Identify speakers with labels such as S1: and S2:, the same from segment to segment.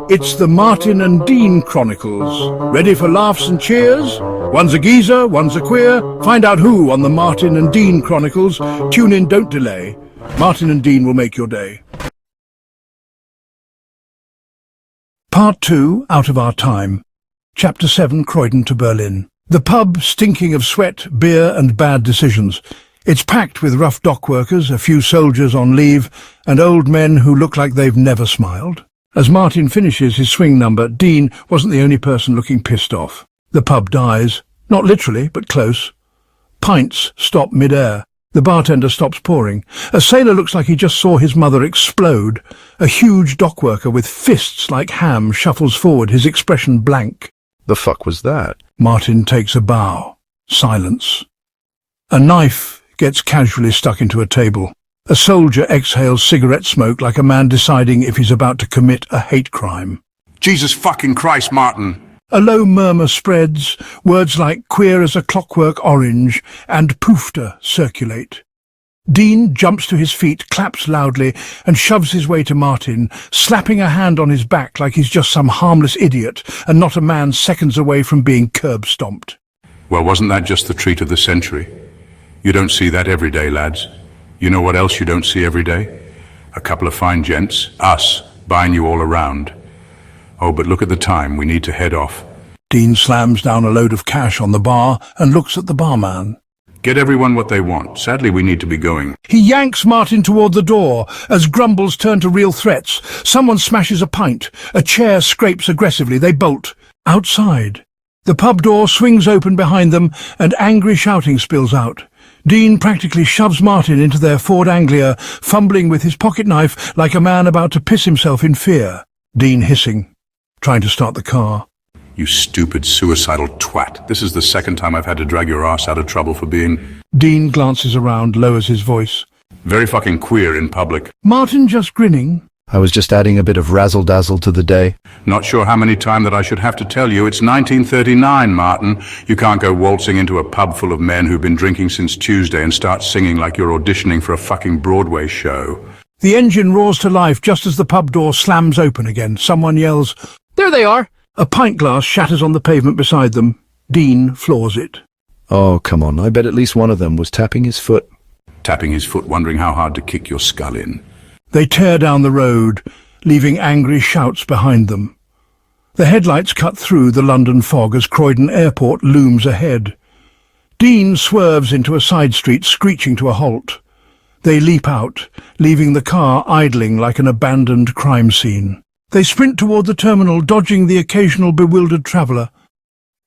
S1: It's the Martin and Dean Chronicles. Ready for laughs and cheers? One's a geezer, one's a queer. Find out who on the Martin and Dean Chronicles. Tune in, don't delay. Martin and Dean will make your day. Part 2, Out of Our Time. Chapter 7, Croydon to Berlin. The pub stinking of sweat, beer and bad decisions. It's packed with rough dock workers, a few soldiers on leave, and old men who look like they've never smiled. As Martin finishes his swing number, Dean wasn't the only person looking pissed off. The pub dies. Not literally, but close. Pints stop mid-air. The bartender stops pouring. A sailor looks like he just saw his mother explode. A huge dock worker with fists like ham shuffles forward, his expression blank.
S2: The fuck was that?
S1: Martin takes a bow. Silence. A knife gets casually stuck into a table. A soldier exhales cigarette smoke like a man deciding if he's about to commit a hate crime.
S3: Jesus fucking Christ, Martin!
S1: A low murmur spreads, words like queer as a clockwork orange and poofter circulate. Dean jumps to his feet, claps loudly, and shoves his way to Martin, slapping a hand on his back like he's just some harmless idiot and not a man seconds away from being curb-stomped.
S3: Well, wasn't that just the treat of the century? You don't see that every day, lads. You know what else you don't see every day? A couple of fine gents, us, buying you all around. Oh, but look at the time, we need to head off.
S1: Dean slams down a load of cash on the bar and looks at the barman.
S3: Get everyone what they want. Sadly, we need to be going.
S1: He yanks Martin toward the door as grumbles turn to real threats. Someone smashes a pint. A chair scrapes aggressively. They bolt. Outside. The pub door swings open behind them and angry shouting spills out. Dean practically shoves Martin into their Ford Anglia, fumbling with his pocket knife like a man about to piss himself in fear. Dean hissing, trying to start the car.
S3: You stupid, suicidal twat. This is the second time I've had to drag your ass out of trouble for being...
S1: Dean glances around, lowers his voice.
S3: Very fucking queer in public.
S1: Martin just grinning.
S2: I was just adding a bit of razzle-dazzle to the day.
S3: Not sure how many times that I should have to tell you. It's 1939, Martin. You can't go waltzing into a pub full of men who've been drinking since Tuesday and start singing like you're auditioning for a fucking Broadway show.
S1: The engine roars to life just as the pub door slams open again. Someone yells, "There they are!" A pint glass shatters on the pavement beside them. Dean floors it.
S2: Oh, come on. I bet at least one of them was tapping his foot.
S3: Tapping his foot, wondering how hard to kick your skull in.
S1: They tear down the road, leaving angry shouts behind them. The headlights cut through the London fog as Croydon Airport looms ahead. Dean swerves into a side street, screeching to a halt. They leap out, leaving the car idling like an abandoned crime scene. They sprint toward the terminal, dodging the occasional bewildered traveller.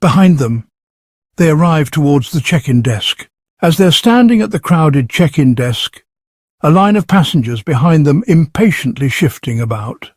S1: Behind them, they arrive towards the check-in desk. As they're standing at the crowded check-in desk, a line of passengers behind them impatiently shifting about.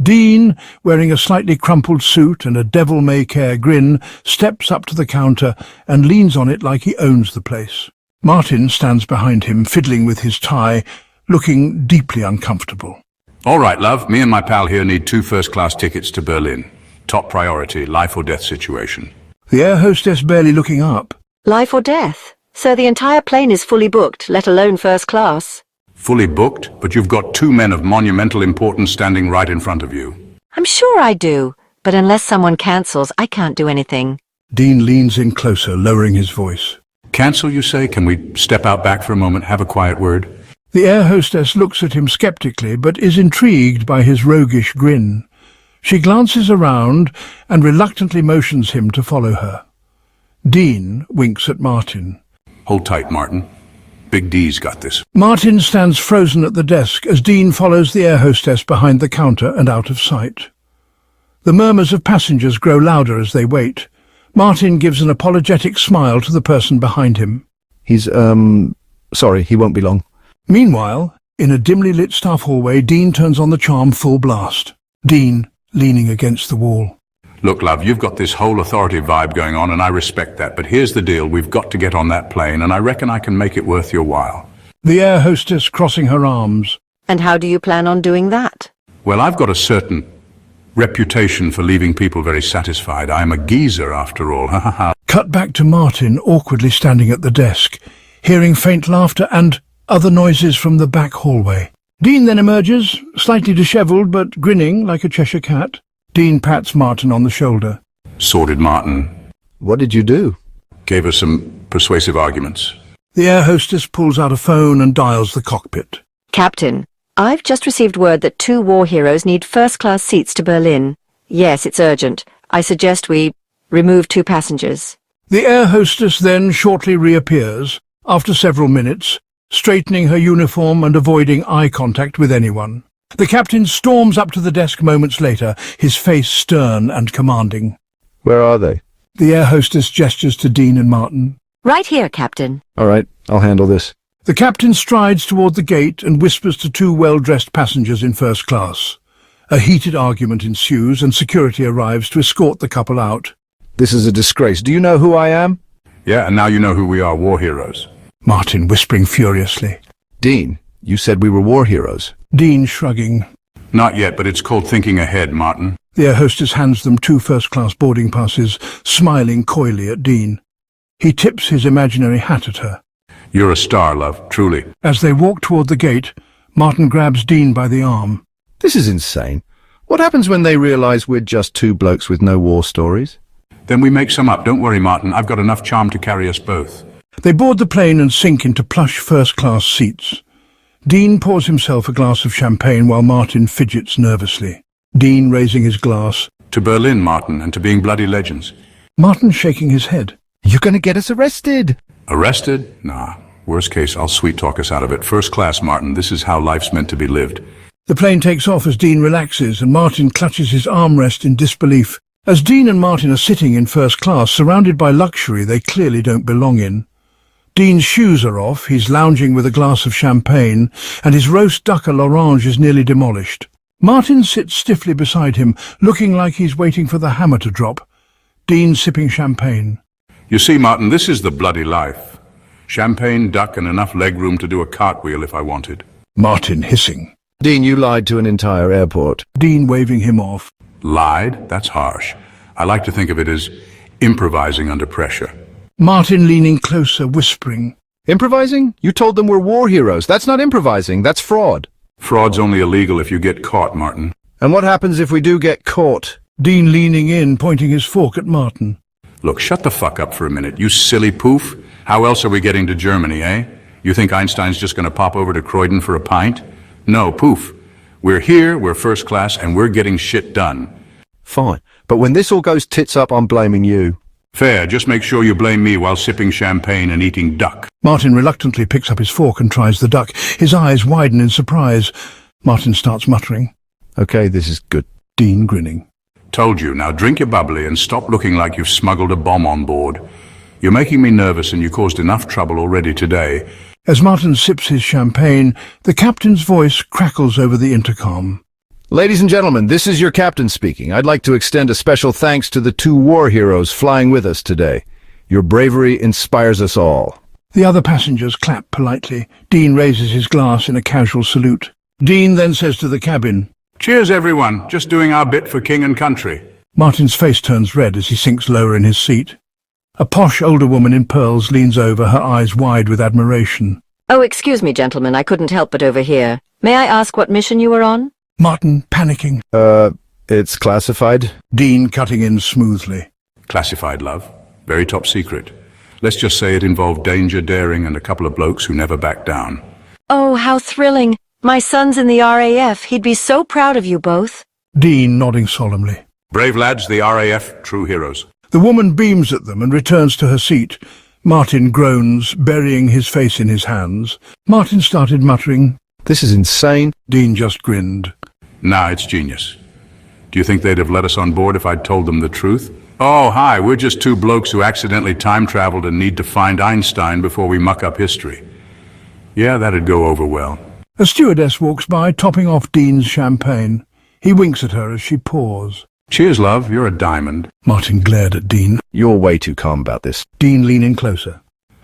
S1: Dean, wearing a slightly crumpled suit and a devil-may-care grin, steps up to the counter and leans on it like he owns the place. Martin stands behind him, fiddling with his tie, looking deeply uncomfortable.
S3: All right, love. Me and my pal here need 2 first-class tickets to Berlin. Top priority, life or death situation.
S1: The air hostess barely looking up.
S4: Life or death? So the entire plane is fully booked, let alone first class.
S3: Fully booked, but you've got 2 men of monumental importance standing right in front of you.
S4: I'm sure I do, but unless someone cancels, I can't do anything.
S1: Dean leans in closer, lowering his voice.
S3: Cancel, you say? Can we step out back for a moment, have a quiet word?
S1: The air hostess looks at him skeptically, but is intrigued by his roguish grin. She glances around and reluctantly motions him to follow her. Dean winks at Martin.
S3: Hold tight, Martin. Big D's got this.
S1: Martin stands frozen at the desk as Dean follows the air hostess behind the counter and out of sight. The murmurs of passengers grow louder as they wait. Martin gives an apologetic smile to the person behind him.
S2: He's, sorry, he won't be long.
S1: Meanwhile, in a dimly lit staff hallway, Dean turns on the charm full blast. Dean leaning against the wall.
S3: Look, love, you've got this whole authority vibe going on, and I respect that, but here's the deal. We've got to get on that plane, and I reckon I can make it worth your while.
S1: The air hostess crossing her arms.
S4: And how do you plan on doing that?
S3: Well, I've got a certain reputation for leaving people very satisfied. I'm a geezer, after all. Ha ha ha.
S1: Cut back to Martin, awkwardly standing at the desk, hearing faint laughter and other noises from the back hallway. Dean then emerges, slightly dishevelled but grinning like a Cheshire cat. Dean pats Martin on the shoulder.
S3: Sorted Martin.
S2: What did you do?
S3: Gave us some persuasive arguments.
S1: The air hostess pulls out a phone and dials the cockpit.
S4: Captain, I've just received word that 2 war heroes need first-class seats to Berlin. Yes, it's urgent. I suggest we remove 2 passengers.
S1: The air hostess then shortly reappears, after several minutes, straightening her uniform and avoiding eye contact with anyone. The captain storms up to the desk moments later, his face stern and commanding.
S2: Where are they?
S1: The air hostess gestures to Dean and Martin.
S4: Right here, Captain.
S2: All right, I'll handle this.
S1: The captain strides toward the gate and whispers to 2 well-dressed passengers in first class. A heated argument ensues and security arrives to escort the couple out.
S2: This is a disgrace. Do you know who I am?
S3: Yeah, and now you know who we are, war heroes.
S1: Martin whispering furiously.
S2: Dean, you said we were war heroes.
S1: Dean shrugging.
S3: Not yet, but it's called thinking ahead, Martin.
S1: The air hostess hands them 2 first-class boarding passes, smiling coyly at Dean. He tips his imaginary hat at her.
S3: You're a star, love, truly.
S1: As they walk toward the gate, Martin grabs Dean by the arm.
S2: This is insane. What happens when they realize we're just 2 blokes with no war stories?
S3: Then we make some up. Don't worry, Martin. I've got enough charm to carry us both.
S1: They board the plane and sink into plush first-class seats. Dean pours himself a glass of champagne while Martin fidgets nervously. Dean raising his glass.
S3: To Berlin, Martin, and to being bloody legends.
S1: Martin shaking his head.
S2: You're going to get us arrested.
S3: Arrested? Nah. Worst case, I'll sweet-talk us out of it. First class, Martin. This is how life's meant to be lived.
S1: The plane takes off as Dean relaxes and Martin clutches his armrest in disbelief. As Dean and Martin are sitting in first class, surrounded by luxury they clearly don't belong in. Dean's shoes are off, he's lounging with a glass of champagne, and his roast duck à l'orange is nearly demolished. Martin sits stiffly beside him, looking like he's waiting for the hammer to drop. Dean sipping champagne.
S3: You see, Martin, this is the bloody life. Champagne, duck, and enough legroom to do a cartwheel if I wanted.
S1: Martin hissing.
S2: Dean, you lied to an entire airport.
S1: Dean waving him off.
S3: Lied? That's harsh. I like to think of it as improvising under pressure.
S1: Martin leaning closer, whispering.
S2: Improvising? You told them we're war heroes. That's not improvising, that's fraud.
S3: Fraud's only illegal if you get caught, Martin.
S2: And what happens if we do get caught?
S1: Dean leaning in, pointing his fork at Martin.
S3: Look, shut the fuck up for a minute, you silly poof. How else are we getting to Germany, eh? You think Einstein's just gonna pop over to Croydon for a pint? No, poof. We're here, we're first class, and we're getting shit done.
S2: Fine. But when this all goes tits up, I'm blaming you.
S3: Fair, just make sure you blame me while sipping champagne and eating duck.
S1: Martin reluctantly picks up his fork and tries the duck. His eyes widen in surprise. Martin starts muttering.
S2: Okay, this is good.
S1: Dean grinning.
S3: Told you, now drink your bubbly and stop looking like you've smuggled a bomb on board. You're making me nervous and you caused enough trouble already today.
S1: As Martin sips his champagne, the captain's voice crackles over the intercom.
S2: Ladies and gentlemen, this is your captain speaking. I'd like to extend a special thanks to the 2 war heroes flying with us today. Your bravery inspires us all.
S1: The other passengers clap politely. Dean raises his glass in a casual salute. Dean then says to the cabin,
S3: Cheers, everyone. Just doing our bit for king and country.
S1: Martin's face turns red as he sinks lower in his seat. A posh older woman in pearls leans over, her eyes wide with admiration.
S4: Oh, excuse me, gentlemen, I couldn't help but overhear. May I ask what mission you were on?
S1: Martin panicking.
S2: It's classified.
S1: Dean cutting in smoothly.
S3: Classified, love. Very top secret. Let's just say it involved danger, daring, and a couple of blokes who never backed down.
S4: Oh, how thrilling. My son's in the RAF. He'd be so proud of you both.
S1: Dean nodding solemnly.
S3: Brave lads, the RAF, true heroes.
S1: The woman beams at them and returns to her seat. Martin groans, burying his face in his hands. Martin started muttering.
S2: This is insane.
S1: Dean just grinned.
S3: Nah, it's genius. Do you think they'd have let us on board if I'd told them the truth? Oh, hi, we're just 2 blokes who accidentally time-traveled and need to find Einstein before we muck up history. Yeah, that'd go over well.
S1: A stewardess walks by, topping off Dean's champagne. He winks at her as she pours.
S3: Cheers, love, you're a diamond.
S1: Martin glared at Dean.
S2: You're way too calm about this.
S1: Dean leaning closer.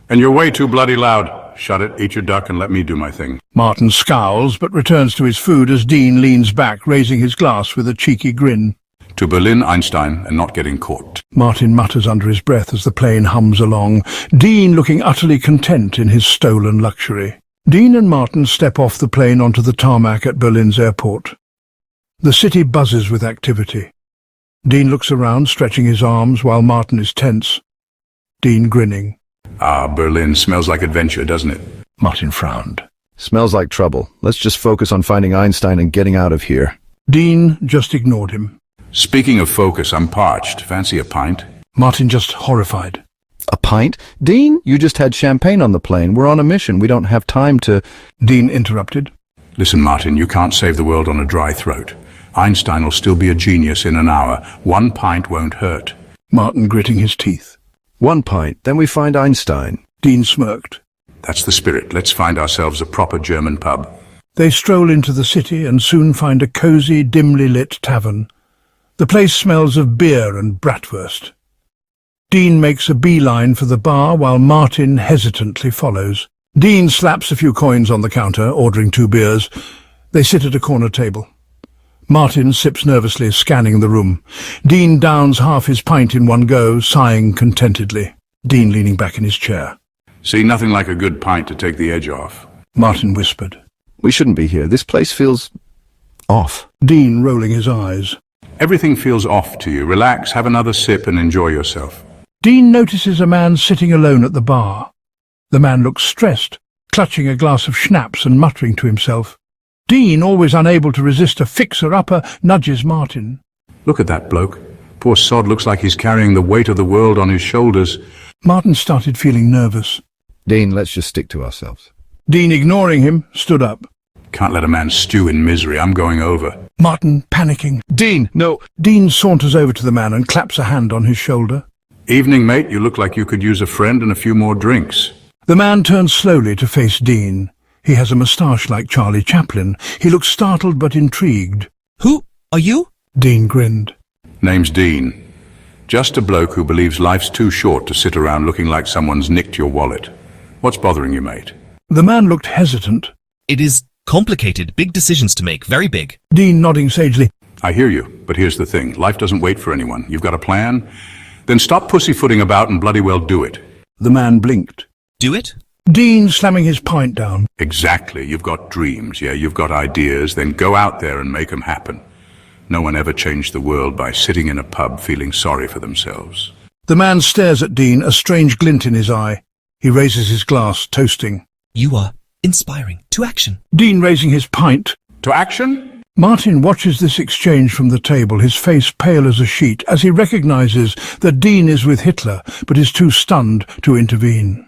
S3: And you're way too bloody loud. Shut it, eat your duck, and let me do my thing.
S1: Martin scowls, but returns to his food as Dean leans back, raising his glass with a cheeky grin.
S3: To Berlin, Einstein, and not getting caught.
S1: Martin mutters under his breath as the plane hums along, Dean looking utterly content in his stolen luxury. Dean and Martin step off the plane onto the tarmac at Berlin's airport. The city buzzes with activity. Dean looks around, stretching his arms, while Martin is tense. Dean grinning.
S3: Ah, Berlin smells like adventure, doesn't it?
S1: Martin frowned.
S2: Smells like trouble. Let's just focus on finding Einstein and getting out of here.
S1: Dean just ignored him.
S3: Speaking of focus, I'm parched. Fancy a pint?
S1: Martin just horrified.
S2: A pint? Dean, you just had champagne on the plane. We're on a mission. We don't have time to...
S1: Dean interrupted.
S3: Listen, Martin, you can't save the world on a dry throat. Einstein will still be a genius in an hour. 1 pint won't hurt.
S1: Martin gritting his teeth.
S2: 1 pint, then we find Einstein.
S1: Dean smirked.
S3: That's the spirit. Let's find ourselves a proper German pub.
S1: They stroll into the city and soon find a cosy, dimly lit tavern. The place smells of beer and bratwurst. Dean makes a beeline for the bar while Martin hesitantly follows. Dean slaps a few coins on the counter, ordering 2 beers. They sit at a corner table. Martin sips nervously, scanning the room. Dean downs half his pint in one go, sighing contentedly. Dean leaning back in his chair.
S3: See, nothing like a good pint to take the edge off.
S1: Martin whispered.
S2: We shouldn't be here. This place feels... off.
S1: Dean rolling his eyes.
S3: Everything feels off to you. Relax, have another sip and enjoy yourself.
S1: Dean notices a man sitting alone at the bar. The man looks stressed, clutching a glass of schnapps and muttering to himself. Dean, always unable to resist a fixer-upper, nudges Martin.
S3: Look at that bloke. Poor sod looks like he's carrying the weight of the world on his shoulders.
S1: Martin started feeling nervous.
S2: Dean, let's just stick to ourselves.
S1: Dean, ignoring him, stood up.
S3: Can't let a man stew in misery. I'm going over.
S1: Martin, panicking.
S2: Dean, no!
S1: Dean saunters over to the man and claps a hand on his shoulder.
S3: Evening, mate. You look like you could use a friend and a few more drinks.
S1: The man turns slowly to face Dean. He has a moustache like Charlie Chaplin. He looks startled but intrigued.
S5: Who are you?
S1: Dean grinned.
S3: Name's Dean. Just a bloke who believes life's too short to sit around looking like someone's nicked your wallet. What's bothering you, mate?
S1: The man looked hesitant.
S5: It is complicated, big decisions to make, very big.
S1: Dean nodding sagely.
S3: I hear you, but here's the thing. Life doesn't wait for anyone. You've got a plan? Then stop pussyfooting about and bloody well do it.
S1: The man blinked.
S5: Do it?
S1: Dean slamming his pint down.
S3: Exactly. You've got dreams, yeah? You've got ideas. Then go out there and make them happen. No one ever changed the world by sitting in a pub feeling sorry for themselves.
S1: The man stares at Dean, a strange glint in his eye. He raises his glass, toasting.
S5: You are inspiring. To action.
S1: Dean raising his pint.
S3: To action?
S1: Martin watches this exchange from the table, his face pale as a sheet, as he recognizes that Dean is with Hitler, but is too stunned to intervene.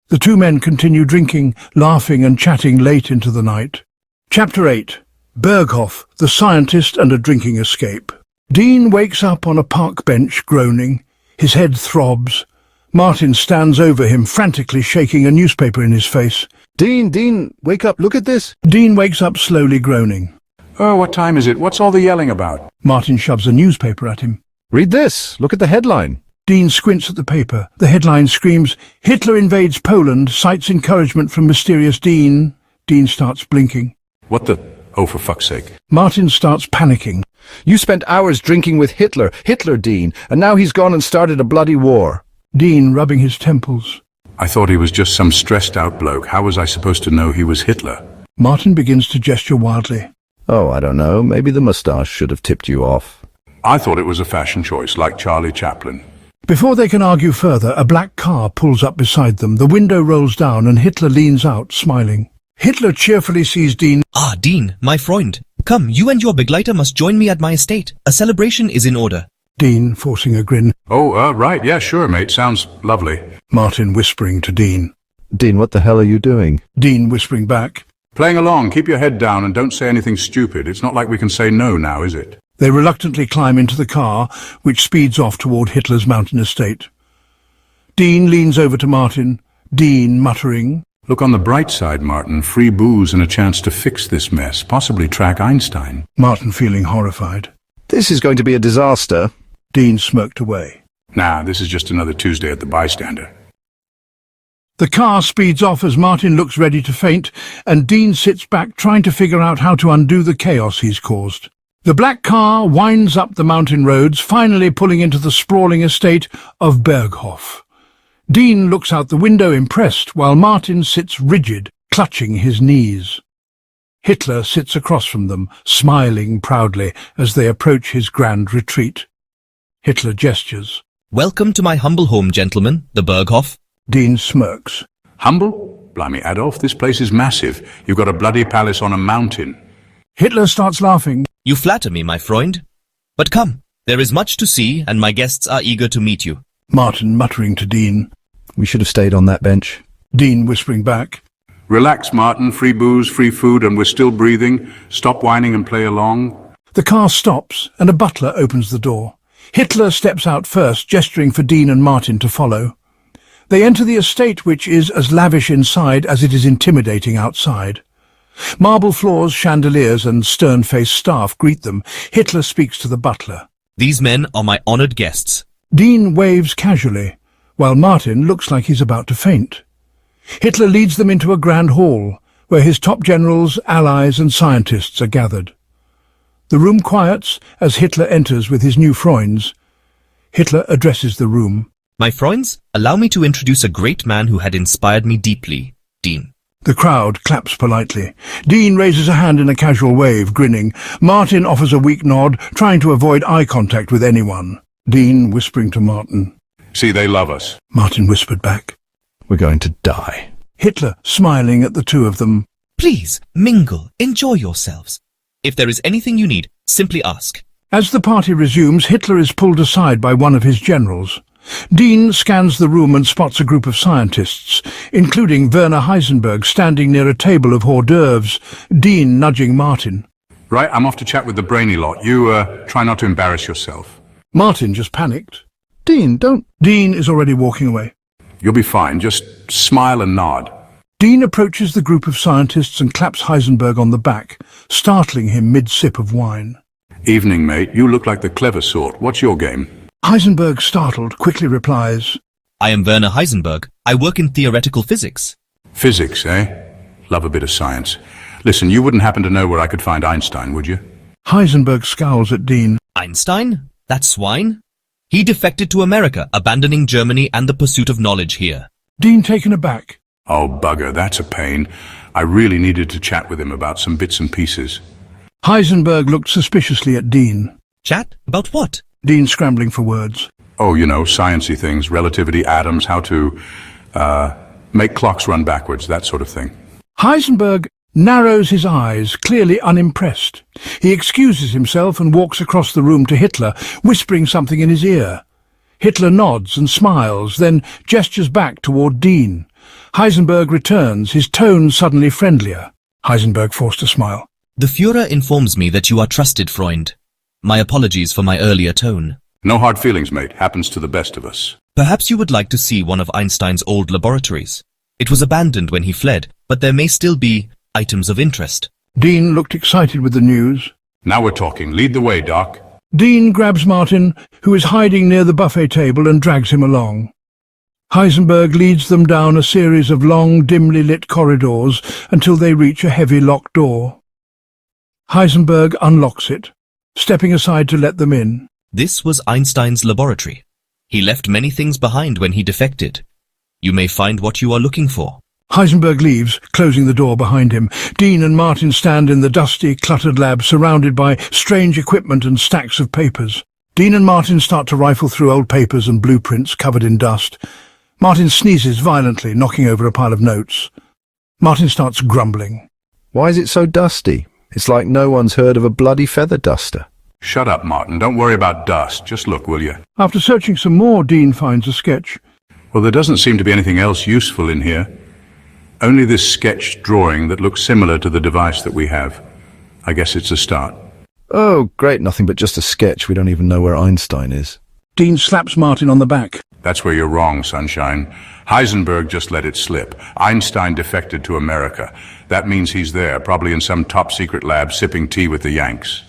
S1: The 2 men continue drinking, laughing and chatting late into the night. Chapter 8. Berghof, the scientist and a drinking escape. Dean wakes up on a park bench, groaning. His head throbs. Martin stands over him, frantically shaking a newspaper in his face.
S2: Dean, wake up, look at this.
S1: Dean wakes up slowly, groaning.
S3: Oh, what time is it? What's all the yelling about?
S1: Martin shoves a newspaper at him.
S2: Read this. Look at the headline.
S1: Dean squints at the paper. The headline screams, Hitler invades Poland, cites encouragement from mysterious Dean. Dean starts blinking.
S3: What the... Oh, for fuck's sake.
S1: Martin starts panicking.
S2: You spent hours drinking with Hitler, Dean, and now he's gone and started a bloody war.
S1: Dean rubbing his temples.
S3: I thought he was just some stressed-out bloke. How was I supposed to know he was Hitler?
S1: Martin begins to gesture wildly.
S2: Oh, I don't know. Maybe the moustache should have tipped you off.
S3: I thought it was a fashion choice, like Charlie Chaplin.
S1: Before they can argue further, a black car pulls up beside them. The window rolls down and Hitler leans out, smiling. Hitler cheerfully sees Dean.
S5: Ah, Dean, my Freund. Come, you and your Begleiter must join me at my estate. A celebration is in order.
S1: Dean forcing a grin.
S3: Oh, right, yeah, sure, mate. Sounds lovely.
S1: Martin whispering to Dean.
S2: Dean, what the hell are you doing?
S1: Dean whispering back.
S3: Playing along, keep your head down and don't say anything stupid. It's not like we can say no now, is it?
S1: They reluctantly climb into the car, which speeds off toward Hitler's mountain estate. Dean leans over to Martin. Dean muttering.
S3: Look on the bright side, Martin. Free booze and a chance to fix this mess. Possibly track Einstein.
S1: Martin feeling horrified.
S2: This is going to be a disaster.
S1: Dean smirked away.
S3: Nah, this is just another Tuesday at the Bystander.
S1: The car speeds off as Martin looks ready to faint, and Dean sits back trying to figure out how to undo the chaos he's caused. The black car winds up the mountain roads, finally pulling into the sprawling estate of Berghof. Dean looks out the window impressed, while Martin sits rigid, clutching his knees. Hitler sits across from them, smiling proudly as they approach his grand retreat. Hitler gestures.
S5: Welcome to my humble home, gentlemen, the Berghof.
S1: Dean smirks.
S3: Humble? Blimey, Adolf, this place is massive. You've got a bloody palace on a mountain.
S1: Hitler starts laughing.
S5: You flatter me, my Freund. But come, there is much to see, and my guests are eager to meet you.
S1: Martin muttering to Dean.
S2: We should have stayed on that bench.
S1: Dean whispering back.
S3: Relax, Martin. Free booze, free food, and we're still breathing. Stop whining and play along.
S1: The car stops, and a butler opens the door. Hitler steps out first, gesturing for Dean and Martin to follow. They enter the estate, which is as lavish inside as it is intimidating outside. Marble floors, chandeliers, and stern-faced staff greet them. Hitler speaks to the butler.
S5: These men are my honored guests.
S1: Dean waves casually, while Martin looks like he's about to faint. Hitler leads them into a grand hall, where his top generals, allies, and scientists are gathered. The room quiets as Hitler enters with his new Freunds. Hitler addresses the room.
S5: My Freunds, allow me to introduce a great man who had inspired me deeply, Dean.
S1: The crowd claps politely. Dean raises a hand in a casual wave, grinning. Martin offers a weak nod, trying to avoid eye contact with anyone. Dean whispering to Martin.
S3: See, they love us.
S1: Martin whispered back.
S2: We're going to die.
S1: Hitler smiling at the two of them.
S5: Please, mingle, enjoy yourselves. If there is anything you need, simply ask.
S1: As the party resumes, Hitler is pulled aside by one of his generals. Dean scans the room and spots a group of scientists, including Werner Heisenberg standing near a table of hors d'oeuvres, Dean nudging Martin.
S3: Right, I'm off to chat with the brainy lot. You, try not to embarrass yourself.
S1: Martin just panicked.
S2: Dean, don't...
S1: Dean is already walking away.
S3: You'll be fine. Just smile and nod.
S1: Dean approaches the group of scientists and claps Heisenberg on the back, startling him mid-sip of wine.
S3: Evening, mate. You look like the clever sort. What's your game?
S1: Heisenberg, startled, quickly replies.
S5: I am Werner Heisenberg. I work in theoretical physics.
S3: Physics, eh? Love a bit of science. Listen, you wouldn't happen to know where I could find Einstein, would you?
S1: Heisenberg scowls at Dean.
S5: Einstein? That swine? He defected to America, abandoning Germany and the pursuit of knowledge here.
S1: Dean taken aback.
S3: Oh, bugger, that's a pain. I really needed to chat with him about some bits and pieces.
S1: Heisenberg looked suspiciously at Dean.
S5: Chat? About what?
S1: Dean scrambling for words.
S3: Oh, you know, sciencey things, relativity, atoms, how to, make clocks run backwards, that sort of thing.
S1: Heisenberg narrows his eyes, clearly unimpressed. He excuses himself and walks across the room to Hitler, whispering something in his ear. Hitler nods and smiles, then gestures back toward Dean. Heisenberg returns, his tone suddenly friendlier. Heisenberg forced a smile.
S5: The Führer informs me that you are trusted, Freund. My apologies for my earlier tone.
S3: No hard feelings, mate. Happens to the best of us.
S5: Perhaps you would like to see one of Einstein's old laboratories. It was abandoned when he fled, but there may still be items of interest.
S1: Dean looked excited with the news.
S3: Now we're talking. Lead the way, Doc.
S1: Dean grabs Martin, who is hiding near the buffet table, and drags him along. Heisenberg leads them down a series of long, dimly lit corridors until they reach a heavy locked door. Heisenberg unlocks it, stepping aside to let them in.
S5: This was Einstein's laboratory. He left many things behind when he defected. You may find what you are looking for.
S1: Heisenberg leaves, closing the door behind him. Dean and Martin stand in the dusty, cluttered lab, surrounded by strange equipment and stacks of papers. Dean and Martin start to rifle through old papers and blueprints covered in dust. Martin sneezes violently, knocking over a pile of notes. Martin starts grumbling.
S2: Why is it so dusty? It's like no one's heard of a bloody feather duster.
S3: Shut up, Martin. Don't worry about dust. Just look, will you?
S1: After searching some more, Dean finds a sketch.
S3: Well, there doesn't seem to be anything else useful in here. Only this sketch drawing that looks similar to the device that we have. I guess it's a start.
S2: Oh, great, nothing but just a sketch. We don't even know where Einstein is.
S1: Dean slaps Martin on the back.
S3: That's where you're wrong, Sunshine. Heisenberg just let it slip. Einstein defected to America. That means he's there, probably in some top-secret lab sipping tea with the Yanks.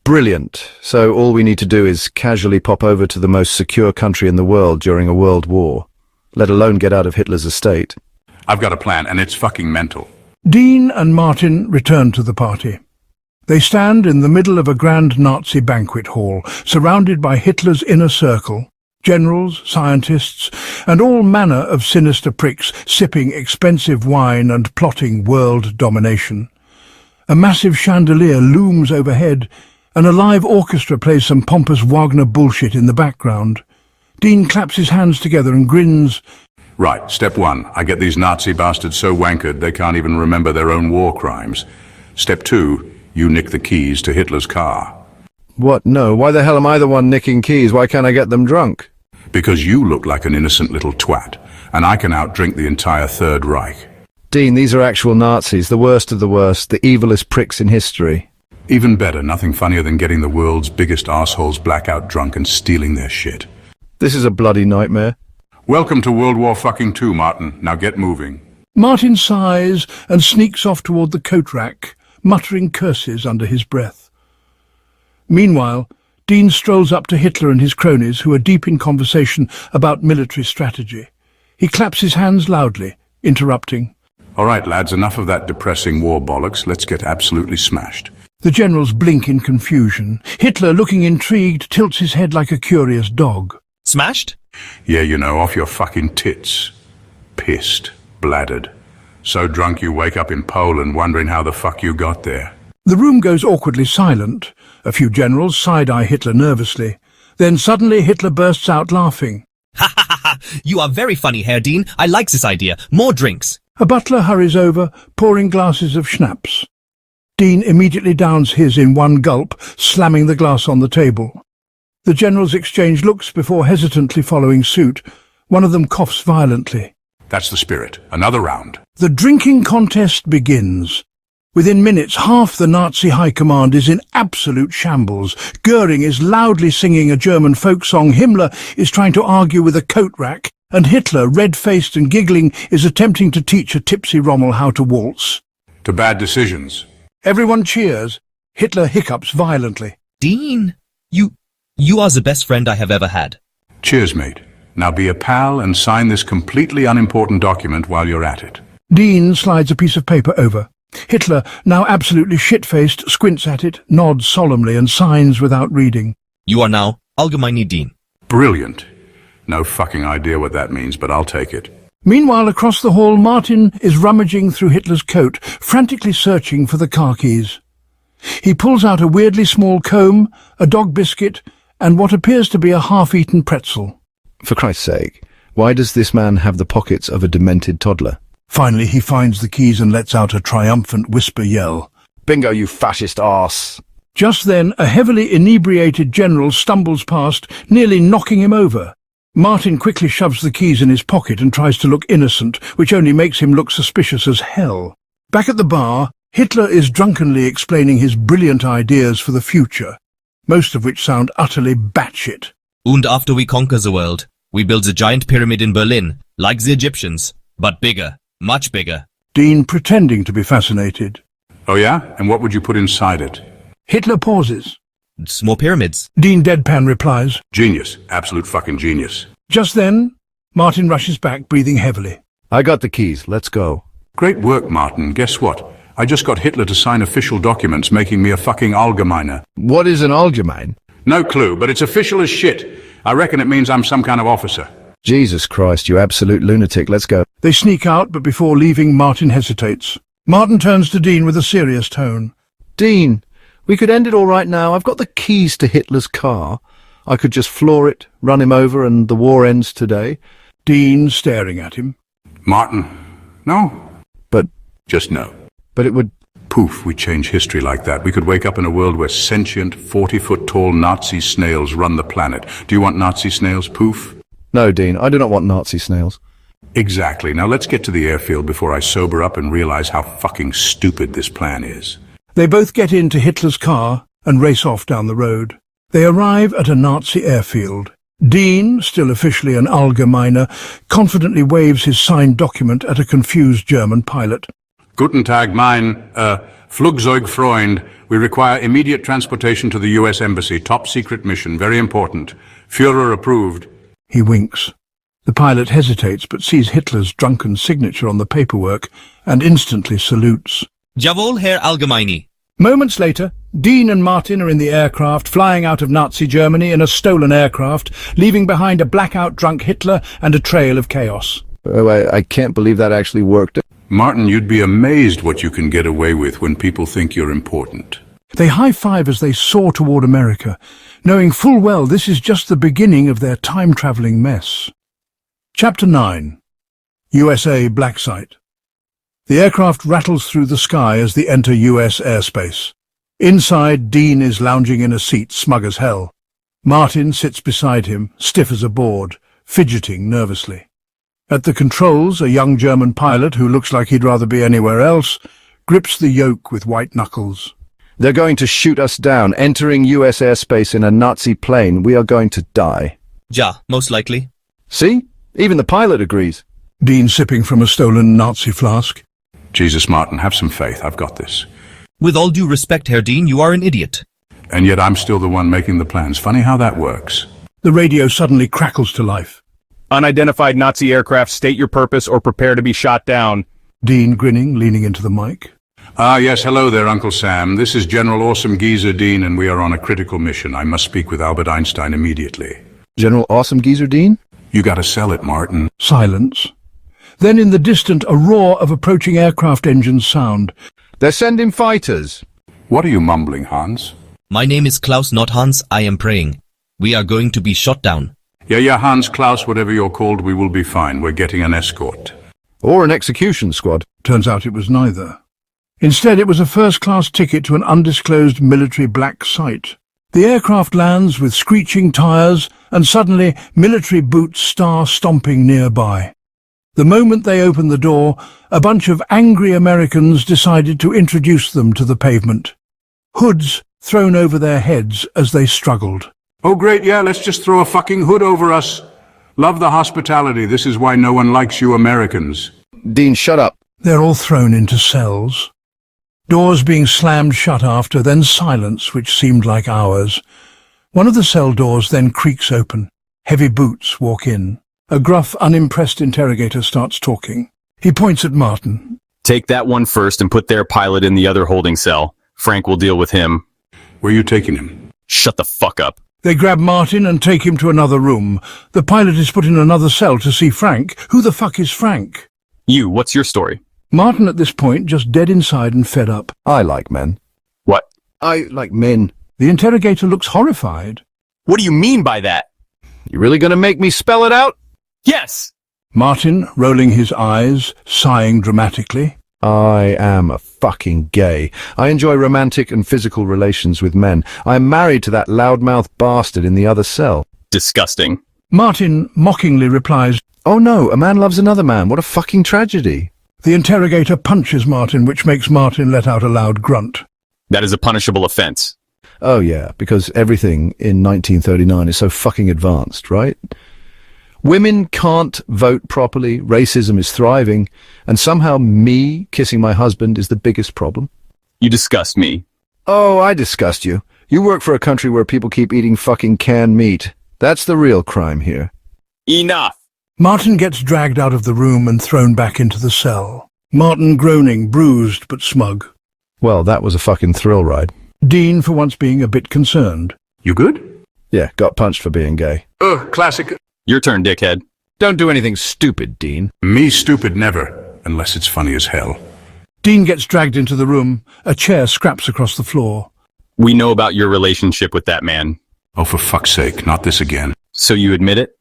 S2: Brilliant. So all we need to do is casually pop over to the most secure country in the world during a world war, let alone get out of Hitler's estate.
S3: I've got a plan, and it's fucking mental.
S1: Dean and Martin return to the party. They stand in the middle of a grand Nazi banquet hall, surrounded by Hitler's inner circle, Generals, scientists, and all manner of sinister pricks sipping expensive wine and plotting world domination. A massive chandelier looms overhead, and a live orchestra plays some pompous Wagner bullshit in the background. Dean claps his hands together and grins.
S3: Right, step one, I get these Nazi bastards so wankered they can't even remember their own war crimes. Step two, you nick the keys to Hitler's car.
S2: What? No, why the hell am I the one nicking keys? Why can't I get them drunk?
S3: Because you look like an innocent little twat, and I can outdrink the entire Third Reich.
S2: Dean, these are actual Nazis, the worst of the worst, the evilest pricks in history.
S3: Even better, nothing funnier than getting the world's biggest assholes blackout drunk and stealing their shit.
S2: This is a bloody nightmare.
S3: Welcome to World War II, Martin. Now get moving.
S1: Martin sighs and sneaks off toward the coat rack, muttering curses under his breath. Meanwhile, Dean strolls up to Hitler and his cronies, who are deep in conversation about military strategy. He claps his hands loudly, interrupting.
S3: All right, lads, enough of that depressing war bollocks. Let's get absolutely smashed.
S1: The generals blink in confusion. Hitler, looking intrigued, tilts his head like a curious dog.
S5: Smashed?
S3: Yeah, you know, off your fucking tits. Pissed, bladdered. So drunk you wake up in Poland wondering how the fuck you got there.
S1: The room goes awkwardly silent. A few generals side-eye Hitler nervously. Then suddenly Hitler bursts out laughing.
S5: Ha ha ha ha! You are very funny, Herr Dean. I like this idea. More drinks.
S1: A butler hurries over, pouring glasses of schnapps. Dean immediately downs his in one gulp, slamming the glass on the table. The generals exchange looks before hesitantly following suit. One of them coughs violently.
S3: That's the spirit. Another round.
S1: The drinking contest begins. Within minutes, half the Nazi high command is in absolute shambles. Goering is loudly singing a German folk song, Himmler is trying to argue with a coat rack, and Hitler, red-faced and giggling, is attempting to teach a tipsy Rommel how to waltz.
S3: To bad decisions.
S1: Everyone cheers. Hitler hiccups violently.
S5: Dean, you are the best friend I have ever had.
S3: Cheers, mate. Now be a pal and sign this completely unimportant document while you're at it.
S1: Dean slides a piece of paper over. Hitler, now absolutely shit-faced, squints at it, nods solemnly and signs without reading.
S5: You are now Allgemeine Dean.
S3: Brilliant. No fucking idea what that means, but I'll take it.
S1: Meanwhile, across the hall, Martin is rummaging through Hitler's coat, frantically searching for the car keys. He pulls out a weirdly small comb, a dog biscuit, and what appears to be a half-eaten pretzel.
S2: For Christ's sake, why does this man have the pockets of a demented toddler?
S1: Finally, he finds the keys and lets out a triumphant whisper yell.
S2: Bingo, you fascist arse!
S1: Just then, a heavily inebriated general stumbles past, nearly knocking him over. Martin quickly shoves the keys in his pocket and tries to look innocent, which only makes him look suspicious as hell. Back at the bar, Hitler is drunkenly explaining his brilliant ideas for the future, most of which sound utterly batshit.
S5: And after we conquer the world, we build a giant pyramid in Berlin, like the Egyptians, but bigger, much bigger.
S1: Dean pretending to be fascinated.
S3: Oh yeah? And what would you put inside it?
S1: Hitler pauses.
S5: It's more pyramids.
S1: Dean deadpan replies.
S3: Genius. Absolute fucking genius.
S1: Just then, Martin rushes back, breathing heavily.
S2: I got the keys, let's go.
S3: Great work, Martin. Guess what? I just got Hitler to sign official documents making me a fucking Allgemeiner.
S2: What is an Allgemein?
S3: No clue, but it's official as shit. I reckon it means I'm some kind of officer.
S2: Jesus Christ, you absolute lunatic, let's go.
S1: They sneak out, but before leaving, Martin hesitates. Martin turns to Dean with a serious tone.
S2: Dean, we could end it all right now. I've got the keys to Hitler's car. I could just floor it, run him over, and the war ends today.
S1: Dean staring at him.
S3: Martin, no.
S2: But
S3: Just no.
S2: it would...
S3: Poof, we change history like that. We could wake up in a world where sentient, 40-foot-tall Nazi snails run the planet. Do you want Nazi snails, Poof?
S2: No, Dean, I do not want Nazi snails.
S3: Exactly. Now let's get to the airfield before I sober up and realize how fucking stupid this plan is.
S1: They both get into Hitler's car and race off down the road. They arrive at a Nazi airfield. Dean, still officially an Allgemeiner, confidently waves his signed document at a confused German pilot.
S3: Guten Tag, mein, Flugzeugfreund. We require immediate transportation to the U.S. Embassy. Top secret mission. Very important. Führer approved.
S1: He winks. The pilot hesitates but sees Hitler's drunken signature on the paperwork and instantly salutes.
S5: Jawohl, Herr Allgemeine.
S1: Moments later, Dean and Martin are in the aircraft, flying out of Nazi Germany in a stolen aircraft, leaving behind a blackout drunk Hitler and a trail of chaos.
S2: Oh, I can't believe that actually worked.
S3: Martin, you'd be amazed what you can get away with when people think you're important.
S1: They high-five as they soar toward America, knowing full well this is just the beginning of their time-traveling mess. Chapter 9. U.S.A. BlackSite. The aircraft rattles through the sky as they enter U.S. airspace. Inside, Dean is lounging in a seat, smug as hell. Martin sits beside him, stiff as a board, fidgeting nervously. At the controls, a young German pilot who looks like he'd rather be anywhere else grips the yoke with white knuckles.
S2: They're going to shoot us down, entering U.S. airspace in a Nazi plane. We are going to die.
S5: Ja, most likely.
S2: See? Even the pilot agrees.
S1: Dean sipping from a stolen Nazi flask.
S3: Jesus, Martin, have some faith. I've got this.
S5: With all due respect, Herr Dean, you are an idiot.
S3: And yet I'm still the one making the plans. Funny how that works.
S1: The radio suddenly crackles to life.
S6: Unidentified Nazi aircraft, state your purpose or prepare to be shot down.
S1: Dean grinning, leaning into the mic.
S3: Ah, yes, hello there, Uncle Sam. This is General Awesome Geezer Dean, and we are on a critical mission. I must speak with Albert Einstein immediately.
S2: General Awesome Geezer Dean?
S3: You gotta sell it, Martin.
S1: Silence. Then in the distant, a roar of approaching aircraft engines sound.
S2: They're sending fighters.
S3: What are you mumbling, Hans?
S5: My name is Klaus, not Hans. I am praying. We are going to be shot down.
S3: Yeah, Hans, Klaus, whatever you're called, we will be fine. We're getting an escort.
S2: Or an execution squad.
S1: Turns out it was neither. Instead, it was a first-class ticket to an undisclosed military black site. The aircraft lands with screeching tires, and suddenly military boots start stomping nearby. The moment they opened the door, a bunch of angry Americans decided to introduce them to the pavement. Hoods thrown over their heads as they struggled.
S3: Oh, great, yeah, let's just throw a fucking hood over us. Love the hospitality. This is why no one likes you Americans.
S2: Dean, shut up.
S1: They're all thrown into cells. Doors being slammed shut after, then silence, which seemed like hours. One of the cell doors then creaks open. Heavy boots walk in. A gruff, unimpressed interrogator starts talking. He points at Martin.
S6: Take that one first and put their pilot in the other holding cell. Frank will deal with him.
S3: Where are you taking him?
S6: Shut the fuck up.
S1: They grab Martin and take him to another room. The pilot is put in another cell to see Frank. Who the fuck is Frank?
S6: You, what's your story?
S1: Martin at this point just dead inside and fed up.
S2: I like men.
S6: What?
S2: I like men.
S1: The interrogator looks horrified.
S6: What do you mean by that?
S2: You really gonna make me spell it out?
S6: Yes!
S1: Martin, rolling his eyes, sighing dramatically.
S2: I am a fucking gay. I enjoy romantic and physical relations with men. I am married to that loudmouth bastard in the other cell.
S6: Disgusting.
S1: Martin mockingly replies,
S2: Oh no, a man loves another man. What a fucking tragedy.
S1: The interrogator punches Martin, which makes Martin let out a loud grunt.
S6: That is a punishable offense.
S2: Oh yeah, because everything in 1939 is so fucking advanced, right? Women can't vote properly, racism is thriving, and somehow me kissing my husband is the biggest problem.
S6: You disgust me.
S2: Oh, I disgust you. You work for a country where people keep eating fucking canned meat. That's the real crime here.
S6: Enough!
S1: Martin gets dragged out of the room and thrown back into the cell. Martin groaning, bruised but smug.
S2: Well, that was a fucking thrill ride.
S1: Dean for once being a bit concerned.
S3: You good?
S2: Yeah, got punched for being gay.
S3: Ugh, classic.
S6: Your turn, dickhead.
S2: Don't do anything stupid, Dean.
S3: Me stupid never, unless it's funny as hell.
S1: Dean gets dragged into the room. A chair scraps across the floor.
S6: We know about your relationship with that man.
S3: Oh, for fuck's sake, not this again.
S6: So you admit it?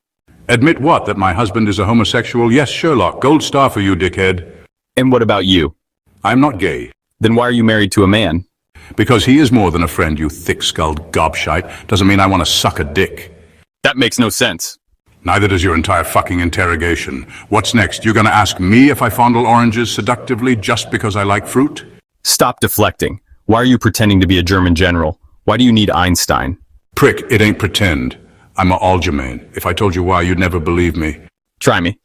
S3: Admit what, that my husband is a homosexual? Yes, Sherlock, gold star for you, dickhead.
S6: And what about you?
S3: I'm not gay.
S6: Then why are you married to a man?
S3: Because he is more than a friend, you thick-skulled gobshite. Doesn't mean I want to suck a dick.
S6: That makes no sense.
S3: Neither does your entire fucking interrogation. What's next? You're gonna ask me if I fondle oranges seductively just because I like fruit?
S6: Stop deflecting. Why are you pretending to be a German general? Why do you need Einstein?
S3: Prick, it ain't pretend. I'm a alderman. If I told you why, you'd never believe me.
S6: Try me.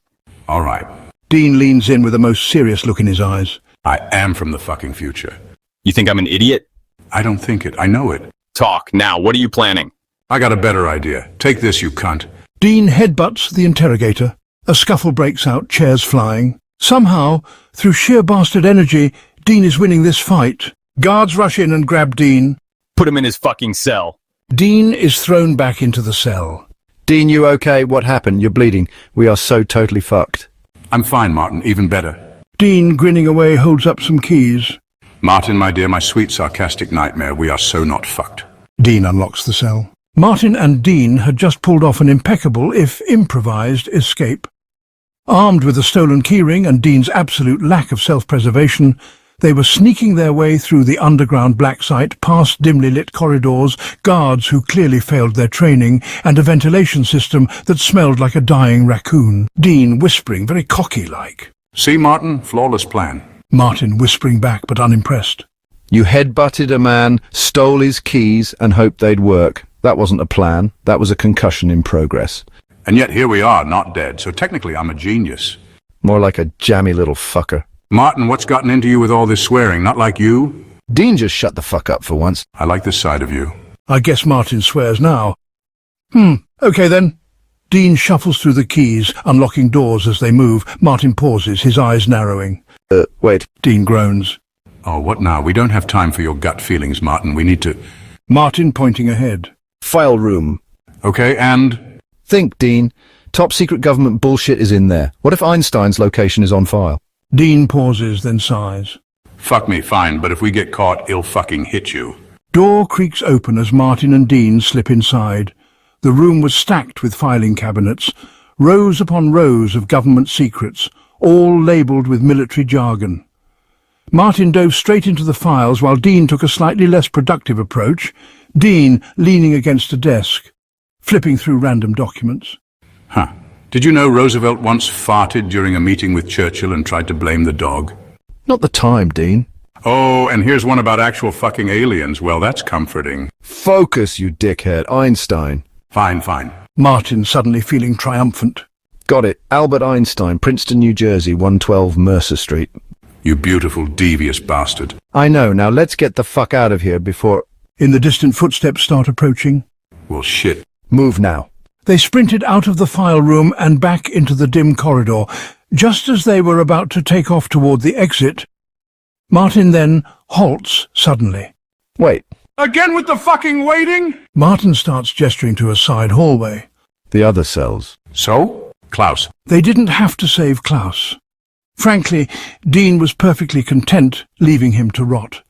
S3: All right.
S1: Dean leans in with a most serious look in his eyes.
S3: I am from the fucking future.
S6: You think I'm an idiot?
S3: I don't think it. I know it.
S6: Talk. Now, what are you planning?
S3: I got a better idea. Take this, you cunt.
S1: Dean headbutts the interrogator. A scuffle breaks out, chairs flying. Somehow, through sheer bastard energy, Dean is winning this fight. Guards rush in and grab Dean.
S6: Put him in his fucking cell.
S1: Dean is thrown back into the cell.
S2: Dean, you okay? What happened? You're bleeding. We are so totally fucked.
S3: I'm fine, Martin, even better.
S1: Dean, grinning away, holds up some keys.
S3: Martin, my dear, my sweet sarcastic nightmare, we are so not fucked.
S1: Dean unlocks the cell. Martin and Dean had just pulled off an impeccable, if improvised, escape. Armed with a stolen keyring and Dean's absolute lack of self-preservation, they were sneaking their way through the underground BlackSite, past dimly lit corridors, guards who clearly failed their training, and a ventilation system that smelled like a dying raccoon. Dean whispering, very cocky-like.
S3: See, Martin, flawless plan.
S1: Martin whispering back, but unimpressed.
S2: You head-butted a man, stole his keys, and hoped they'd work. That wasn't a plan. That was a concussion in progress.
S3: And yet here we are, not dead, so technically I'm a genius.
S2: More like a jammy little fucker.
S3: Martin, what's gotten into you with all this swearing? Not like you?
S2: Dean, just shut the fuck up for once.
S3: I like this side of you.
S1: I guess Martin swears now. Okay then. Dean shuffles through the keys, unlocking doors as they move. Martin pauses, his eyes narrowing.
S2: Wait.
S1: Dean groans.
S3: Oh, what now? We don't have time for your gut feelings, Martin. We need to...
S1: Martin pointing ahead.
S2: File room.
S3: Okay, and...
S2: Think, Dean. Top secret government bullshit is in there. What if Einstein's location is on file?
S1: Dean pauses, then sighs.
S3: Fuck me, fine, but if we get caught, he'll fucking hit you.
S1: Door creaks open as Martin and Dean slip inside. The room was stacked with filing cabinets, rows upon rows of government secrets, all labelled with military jargon. Martin dove straight into the files while Dean took a slightly less productive approach, Dean leaning against a desk, flipping through random documents.
S3: Huh. Did you know Roosevelt once farted during a meeting with Churchill and tried to blame the dog?
S2: Not the time, Dean.
S3: Oh, and here's one about actual fucking aliens. Well, that's comforting.
S2: Focus, you dickhead. Einstein.
S3: Fine, fine.
S1: Martin suddenly feeling triumphant.
S2: Got it. Albert Einstein, Princeton, New Jersey, 112 Mercer Street.
S3: You beautiful, devious bastard.
S2: I know. Now let's get the fuck out of here before...
S1: In the distant footsteps start approaching.
S3: Well, shit.
S2: Move now.
S1: They sprinted out of the file room and back into the dim corridor. Just as they were about to take off toward the exit, Martin then halts suddenly.
S2: Wait.
S3: Again with the fucking waiting?
S1: Martin starts gesturing to a side hallway.
S2: The other cells.
S3: So? Klaus.
S1: They didn't have to save Klaus. Frankly, Dean was perfectly content leaving him to rot.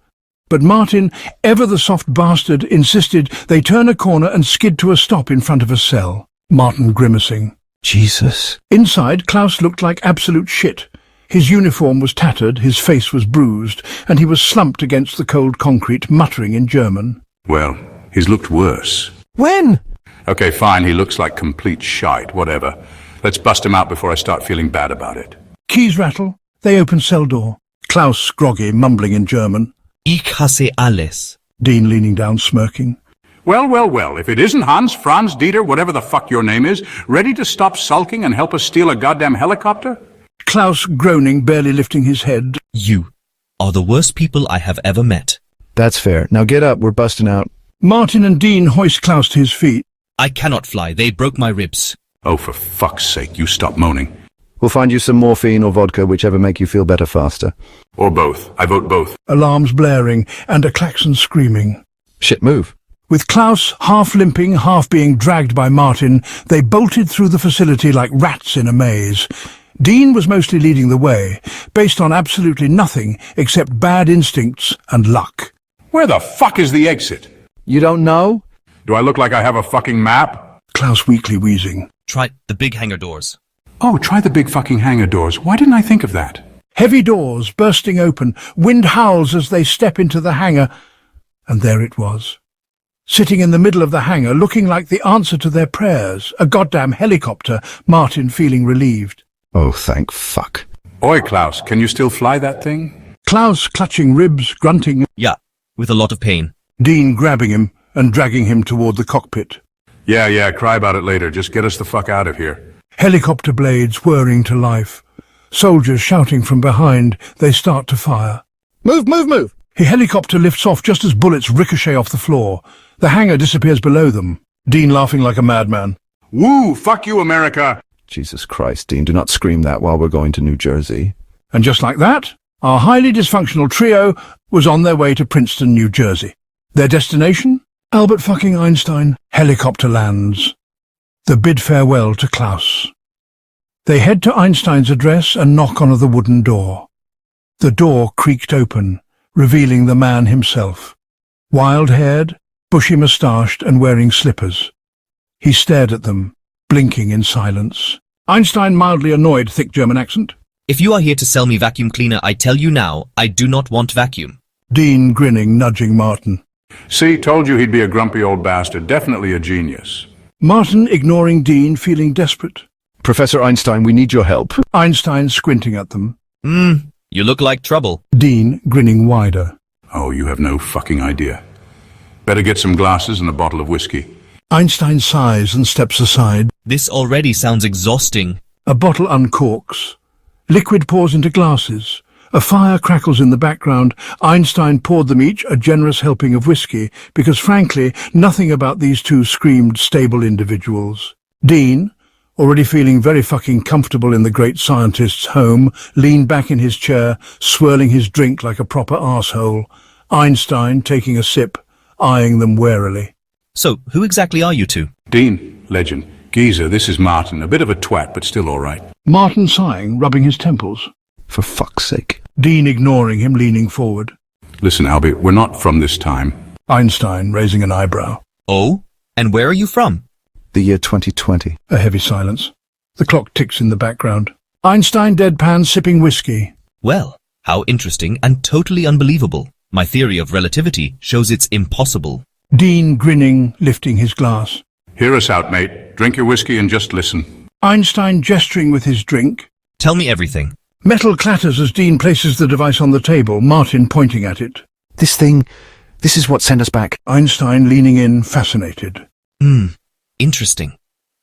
S1: But Martin, ever the soft bastard, insisted they turn a corner and skid to a stop in front of a cell. Martin grimacing.
S2: Jesus.
S1: Inside, Klaus looked like absolute shit. His uniform was tattered, his face was bruised, and he was slumped against the cold concrete, muttering in German.
S3: Well, he's looked worse.
S2: When?
S3: Okay, fine, he looks like complete shite, whatever. Let's bust him out before I start feeling bad about it.
S1: Keys rattle. They open cell door. Klaus groggy, mumbling in German.
S5: Ich hasse alles.
S1: Dean leaning down, smirking.
S3: Well, if it isn't Hans, Franz, Dieter, whatever the fuck your name is, ready to stop sulking and help us steal a goddamn helicopter?
S1: Klaus groaning, barely lifting his head.
S5: You are the worst people I have ever met.
S2: That's fair. Now get up. We're busting out.
S1: Martin and Dean hoist Klaus to his feet.
S5: I cannot fly. They broke my ribs.
S3: Oh, for fuck's sake, you stop moaning.
S2: We'll find you some morphine or vodka, whichever make you feel better faster.
S3: Or both. I vote both.
S1: Alarms blaring and a klaxon screaming.
S2: Shit, move.
S1: With Klaus half limping, half being dragged by Martin, they bolted through the facility like rats in a maze. Dean was mostly leading the way, based on absolutely nothing except bad instincts and luck.
S3: Where the fuck is the exit?
S2: You don't know?
S3: Do I look like I have a fucking map?
S1: Klaus weakly wheezing.
S5: Try the big hangar doors.
S3: Oh, try the big fucking hangar doors. Why didn't I think of that?
S1: Heavy doors bursting open, wind howls as they step into the hangar, and there it was. Sitting in the middle of the hangar, looking like the answer to their prayers, a goddamn helicopter, Martin feeling relieved.
S2: Oh, thank fuck.
S3: Oi, Klaus, can you still fly that thing?
S1: Klaus clutching ribs, grunting,
S5: Yeah, with a lot of pain.
S1: Dean grabbing him and dragging him toward the cockpit.
S3: Yeah, cry about it later. Just get us the fuck out of here.
S1: Helicopter blades whirring to life. Soldiers shouting from behind, they start to fire.
S2: Move, move, move!
S1: The helicopter lifts off just as bullets ricochet off the floor. The hangar disappears below them. Dean laughing like a madman.
S3: Woo, fuck you, America!
S2: Jesus Christ, Dean, do not scream that while we're going to New Jersey.
S1: And just like that, our highly dysfunctional trio was on their way to Princeton, New Jersey. Their destination? Albert fucking Einstein. Helicopter lands. The bid farewell to Klaus. They head to Einstein's address and knock on the wooden door. The door creaked open, revealing the man himself. Wild-haired, bushy-moustached and wearing slippers. He stared at them, blinking in silence. Einstein, mildly annoyed, thick German accent.
S5: If you are here to sell me vacuum cleaner, I tell you now, I do not want vacuum.
S1: Dean, grinning, nudging Martin.
S3: See, told you he'd be a grumpy old bastard. Definitely a genius.
S1: Martin, ignoring Dean, feeling desperate.
S2: Professor Einstein, we need your help.
S1: Einstein, squinting at them.
S5: You look like trouble.
S1: Dean, grinning wider.
S3: Oh, you have no fucking idea. Better get some glasses and a bottle of whiskey.
S1: Einstein sighs and steps aside.
S5: This already sounds exhausting.
S1: A bottle uncorks. Liquid pours into glasses. A fire crackles in the background. Einstein poured them each a generous helping of whiskey, because frankly, nothing about these two screamed stable individuals. Dean, already feeling very fucking comfortable in the great scientist's home, leaned back in his chair, swirling his drink like a proper arsehole. Einstein, taking a sip, eyeing them warily.
S5: So, who exactly are you two?
S3: Dean, legend. Geezer, this is Martin. A bit of a twat, but still all right.
S1: Martin sighing, rubbing his temples.
S2: For fuck's sake.
S1: Dean ignoring him, leaning forward.
S3: Listen, Albie, we're not from this time.
S1: Einstein, raising an eyebrow.
S5: Oh? And where are you from?
S2: The year 2020.
S1: A heavy silence. The clock ticks in the background. Einstein, deadpan, sipping whiskey.
S5: Well, how interesting and totally unbelievable. My theory of relativity shows it's impossible.
S1: Dean, grinning, lifting his glass.
S3: Hear us out, mate. Drink your whiskey and just listen.
S1: Einstein, gesturing with his drink.
S5: Tell me everything.
S1: Metal clatters as Dean places the device on the table, Martin pointing at it.
S2: This is what sent us back.
S1: Einstein, leaning in, fascinated.
S5: Interesting.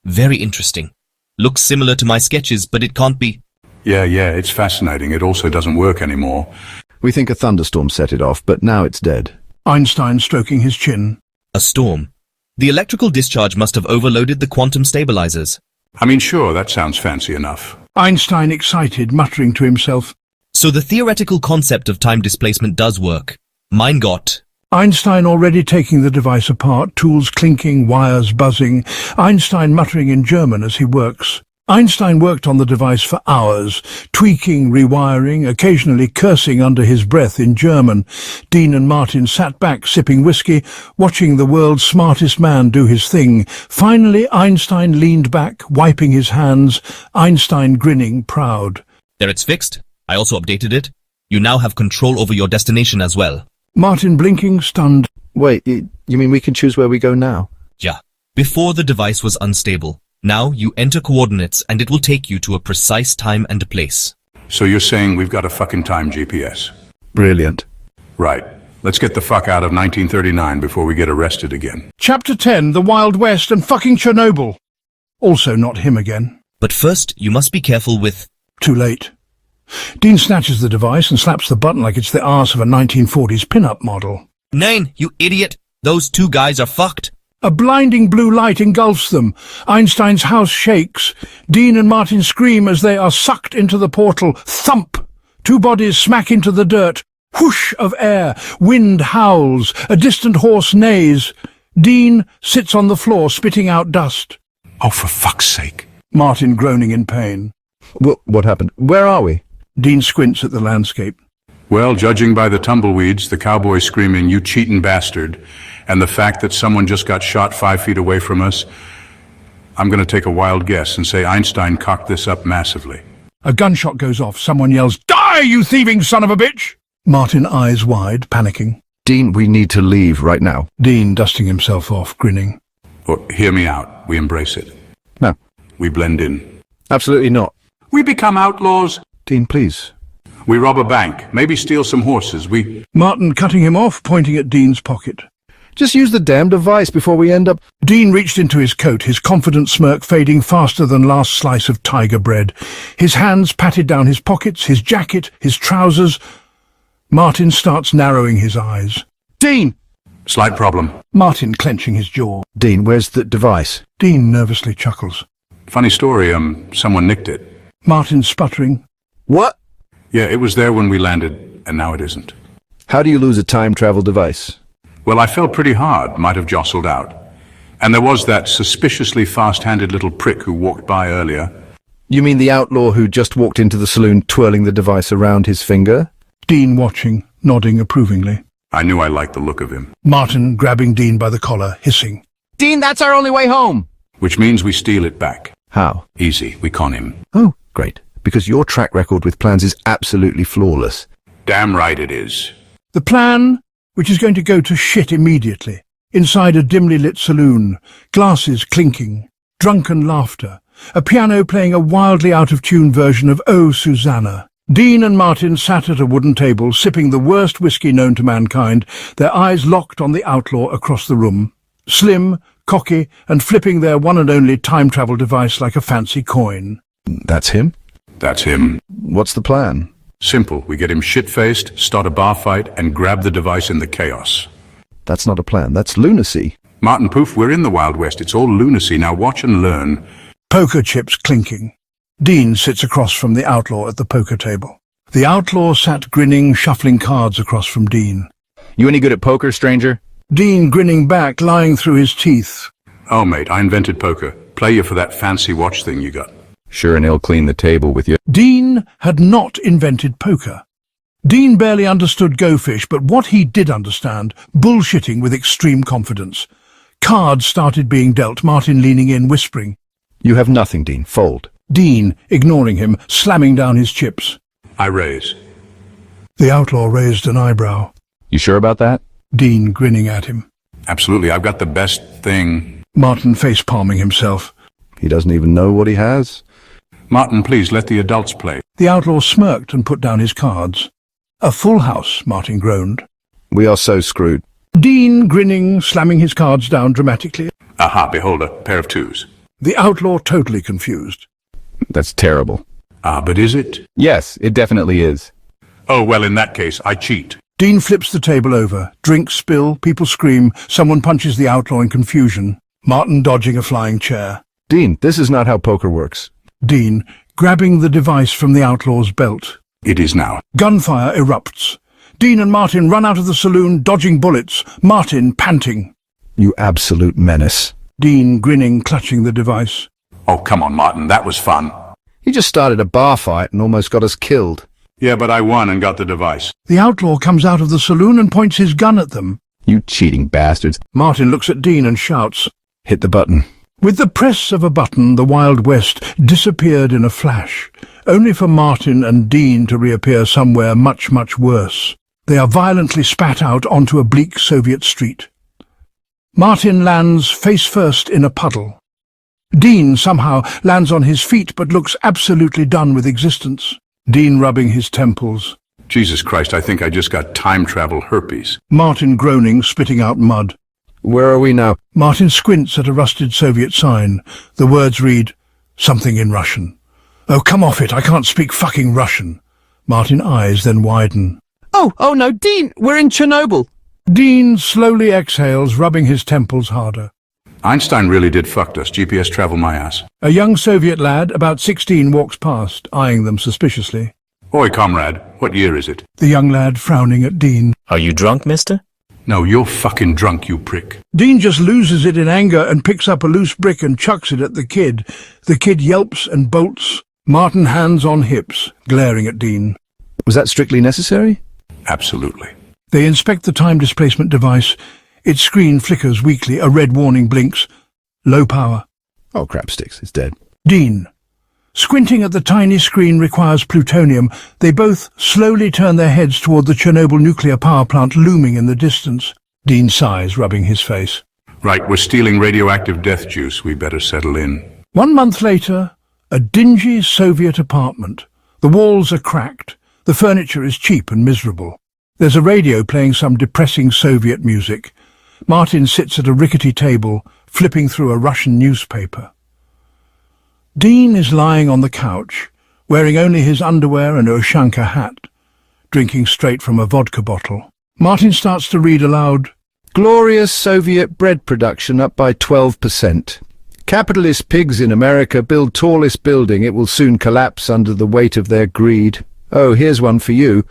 S5: Very interesting. Looks similar to my sketches, but it can't be.
S3: Yeah, it's fascinating. It also doesn't work anymore.
S2: We think a thunderstorm set it off, but now it's dead.
S1: Einstein, stroking his chin.
S5: A storm. The electrical discharge must have overloaded the quantum stabilizers.
S3: I mean, sure, that sounds fancy enough.
S1: Einstein, excited, muttering to himself.
S5: So the theoretical concept of time displacement does work. Mein Gott.
S1: Einstein already taking the device apart, tools clinking, wires buzzing. Einstein muttering in German as he works. Einstein worked on the device for hours, tweaking, rewiring, occasionally cursing under his breath in German. Dean and Martin sat back, sipping whiskey, watching the world's smartest man do his thing. Finally, Einstein leaned back, wiping his hands, Einstein grinning, proud.
S5: There, it's fixed. I also updated it. You now have control over your destination as well.
S1: Martin blinking, stunned.
S2: Wait, you mean we can choose where we go now?
S5: Yeah. Before the device was unstable. Now you enter coordinates and it will take you to a precise time and place.
S3: So you're saying we've got a fucking time GPS?
S2: Brilliant.
S3: Right. Let's get the fuck out of 1939 before we get arrested again.
S1: Chapter 10, The Wild West and fucking Chernobyl. Also not him again.
S5: But first, you must be careful with...
S1: Too late. Dean snatches the device and slaps the button like it's the arse of a 1940s pin-up model.
S5: Nein, you idiot! Those two guys are fucked!
S1: A blinding blue light engulfs them. Einstein's house shakes. Dean and Martin scream as they are sucked into the portal. Thump! Two bodies smack into the dirt. Whoosh of air. Wind howls. A distant horse neighs. Dean sits on the floor, spitting out dust.
S3: Oh, for fuck's sake.
S1: Martin groaning in pain.
S2: What happened? Where are we?
S1: Dean squints at the landscape.
S3: Well, judging by the tumbleweeds, the cowboy screaming, "You cheatin' bastard," and the fact that someone just got shot 5 feet away from us, I'm going to take a wild guess and say Einstein cocked this up massively.
S1: A gunshot goes off. Someone yells, "Die, you thieving son of a bitch!" Martin, eyes wide, panicking.
S2: Dean, we need to leave right now.
S1: Dean, dusting himself off, grinning.
S3: Or, hear me out. We embrace it.
S2: No.
S3: We blend in.
S2: Absolutely not.
S3: We become outlaws.
S2: Dean, please.
S3: We rob a bank. Maybe steal some horses.
S1: Martin cutting him off, pointing at Dean's pocket.
S2: Just use the damn device before we end up...
S1: Dean reached into his coat, his confident smirk fading faster than last slice of tiger bread. His hands patted down his pockets, his jacket, his trousers. Martin starts narrowing his eyes. Dean!
S3: Slight problem.
S1: Martin clenching his jaw.
S2: Dean, where's the device?
S1: Dean nervously chuckles.
S3: Funny story, someone nicked it.
S1: Martin sputtering.
S2: What?
S3: Yeah, it was there when we landed, and now it isn't.
S2: How do you lose a time travel device?
S3: Well, I fell pretty hard, might have jostled out. And there was that suspiciously fast-handed little prick who walked by earlier.
S2: You mean the outlaw who just walked into the saloon twirling the device around his finger?
S1: Dean watching, nodding approvingly.
S3: I knew I liked the look of him.
S1: Martin grabbing Dean by the collar, hissing.
S2: Dean, that's our only way home!
S3: Which means we steal it back.
S2: How?
S3: Easy, we con him.
S2: Oh, great. Because your track record with plans is absolutely flawless.
S3: Damn right it is.
S1: The plan, which is going to go to shit immediately. Inside a dimly lit saloon, glasses clinking, drunken laughter, a piano playing a wildly out-of-tune version of Oh, Susanna. Dean and Martin sat at a wooden table, sipping the worst whiskey known to mankind, their eyes locked on the outlaw across the room. Slim, cocky, and flipping their one and only time-travel device like a fancy coin.
S2: That's him?
S3: That's him.
S2: What's the plan?
S3: Simple. We get him shit-faced, start a bar fight, and grab the device in the chaos.
S2: That's not a plan. That's lunacy.
S3: Martin Poof, we're in the Wild West. It's all lunacy. Now watch and learn.
S1: Poker chips clinking. Dean sits across from the outlaw at the poker table. The outlaw sat grinning, shuffling cards across from Dean.
S6: You any good at poker, stranger?
S1: Dean grinning back, lying through his teeth.
S3: Oh, mate, I invented poker. Play you for that fancy watch thing you got.
S6: Sure, and he'll clean the table with you.
S1: Dean had not invented poker. Dean barely understood Go Fish, but what he did understand, bullshitting with extreme confidence. Cards started being dealt, Martin leaning in, whispering.
S2: You have nothing, Dean. Fold.
S1: Dean, ignoring him, slamming down his chips.
S3: I raise.
S1: The outlaw raised an eyebrow.
S6: You sure about that?
S1: Dean grinning at him.
S3: Absolutely, I've got the best thing.
S1: Martin face-palming himself.
S2: He doesn't even know what he has.
S3: Martin, please let the adults play.
S1: The outlaw smirked and put down his cards. A full house, Martin groaned.
S2: We are so screwed.
S1: Dean grinning, slamming his cards down dramatically.
S3: Aha, behold, a pair of twos.
S1: The outlaw totally confused.
S6: That's terrible.
S3: Ah, but is it?
S6: Yes, it definitely is.
S3: Oh, well, in that case, I cheat.
S1: Dean flips the table over. Drinks spill, people scream, someone punches the outlaw in confusion. Martin dodging a flying chair.
S2: Dean, this is not how poker works.
S1: Dean grabbing the device from the outlaw's belt.
S3: It is now.
S1: Gunfire erupts. Dean and Martin run out of the saloon, dodging bullets. Martin panting.
S2: You absolute menace.
S1: Dean grinning, clutching the device.
S3: Oh, come on, Martin, that was fun.
S2: He just started a bar fight and almost got us killed.
S3: Yeah, but I won and got the device.
S1: The outlaw comes out of the saloon and points his gun at them.
S6: You cheating bastards.
S1: Martin looks at Dean and shouts.
S2: Hit the button.
S1: With the press of a button, the Wild West disappeared in a flash, only for Martin and Dean to reappear somewhere much, much worse. They are violently spat out onto a bleak Soviet street. Martin lands face first in a puddle. Dean somehow lands on his feet but looks absolutely done with existence. Dean rubbing his temples.
S3: Jesus Christ, I think I just got time travel herpes.
S1: Martin groaning, spitting out mud.
S2: Where are we now?
S1: Martin squints at a rusted Soviet sign. The words read, something in Russian. Oh, come off it, I can't speak fucking Russian. Martin eyes then widen.
S7: Oh no, Dean, we're in Chernobyl.
S1: Dean slowly exhales, rubbing his temples harder.
S3: Einstein really did fucked us. GPS travel my ass.
S1: A young Soviet lad, about 16, walks past, eyeing them suspiciously.
S3: Oi, comrade, what year is it?
S1: The young lad frowning at Dean.
S8: Are you drunk, mister?
S3: No, you're fucking drunk, you prick.
S1: Dean just loses it in anger and picks up a loose brick and chucks it at the kid. The kid yelps and bolts. Martin hands on hips, glaring at Dean.
S2: Was that strictly necessary?
S3: Absolutely.
S1: They inspect the time displacement device. Its screen flickers weakly, a red warning blinks. Low power.
S2: Oh, crap sticks, it's dead.
S1: Dean. Squinting at the tiny screen requires plutonium. They both slowly turn their heads toward the Chernobyl nuclear power plant looming in the distance. Dean sighs, rubbing his face.
S3: Right, we're stealing radioactive death juice. We better settle in.
S1: 1 month later, a dingy Soviet apartment. The walls are cracked. The furniture is cheap and miserable. There's a radio playing some depressing Soviet music. Martin sits at a rickety table, flipping through a Russian newspaper. Dean is lying on the couch, wearing only his underwear and Ushanka hat, drinking straight from a vodka bottle. Martin starts to read aloud.
S2: Glorious Soviet bread production up by 12%. Capitalist pigs in America build tallest building. It will soon collapse under the weight of their greed. Oh, here's one for you.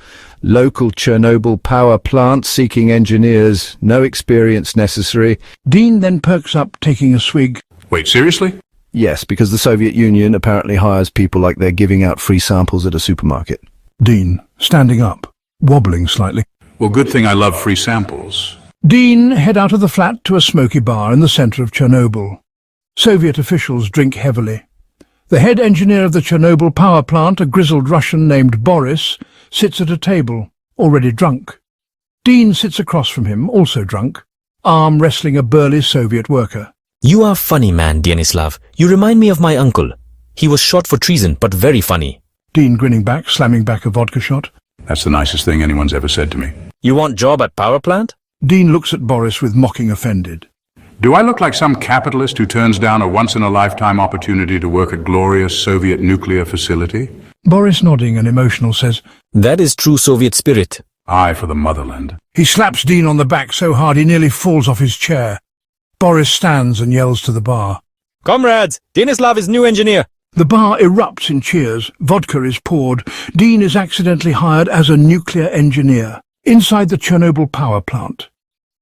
S2: Local Chernobyl power plant seeking engineers, no experience necessary.
S1: Dean then perks up, taking a swig.
S3: Wait, seriously?
S2: Yes, because the Soviet Union apparently hires people like they're giving out free samples at a supermarket.
S1: Dean, standing up, wobbling slightly.
S3: Well, good thing I love free samples.
S1: Dean head out of the flat to a smoky bar in the center of Chernobyl. Soviet officials drink heavily. The head engineer of the Chernobyl power plant, a grizzled Russian named Boris, sits at a table, already drunk. Dean sits across from him, also drunk, arm wrestling a burly Soviet worker.
S8: You are funny, man, Dianislav. You remind me of my uncle. He was shot for treason, but very funny.
S1: Dean grinning back, slamming back a vodka shot.
S3: That's the nicest thing anyone's ever said to me.
S8: You want job at power plant?
S1: Dean looks at Boris with mocking offended.
S3: Do I look like some capitalist who turns down a once-in-a-lifetime opportunity to work at glorious Soviet nuclear facility?
S1: Boris, nodding and emotional, says,
S8: That is true Soviet spirit.
S3: Aye for the motherland.
S1: He slaps Dean on the back so hard he nearly falls off his chair. Boris stands and yells to the bar.
S8: Comrades, Dianislav is new engineer.
S1: The bar erupts in cheers. Vodka is poured. Dean is accidentally hired as a nuclear engineer inside the Chernobyl power plant.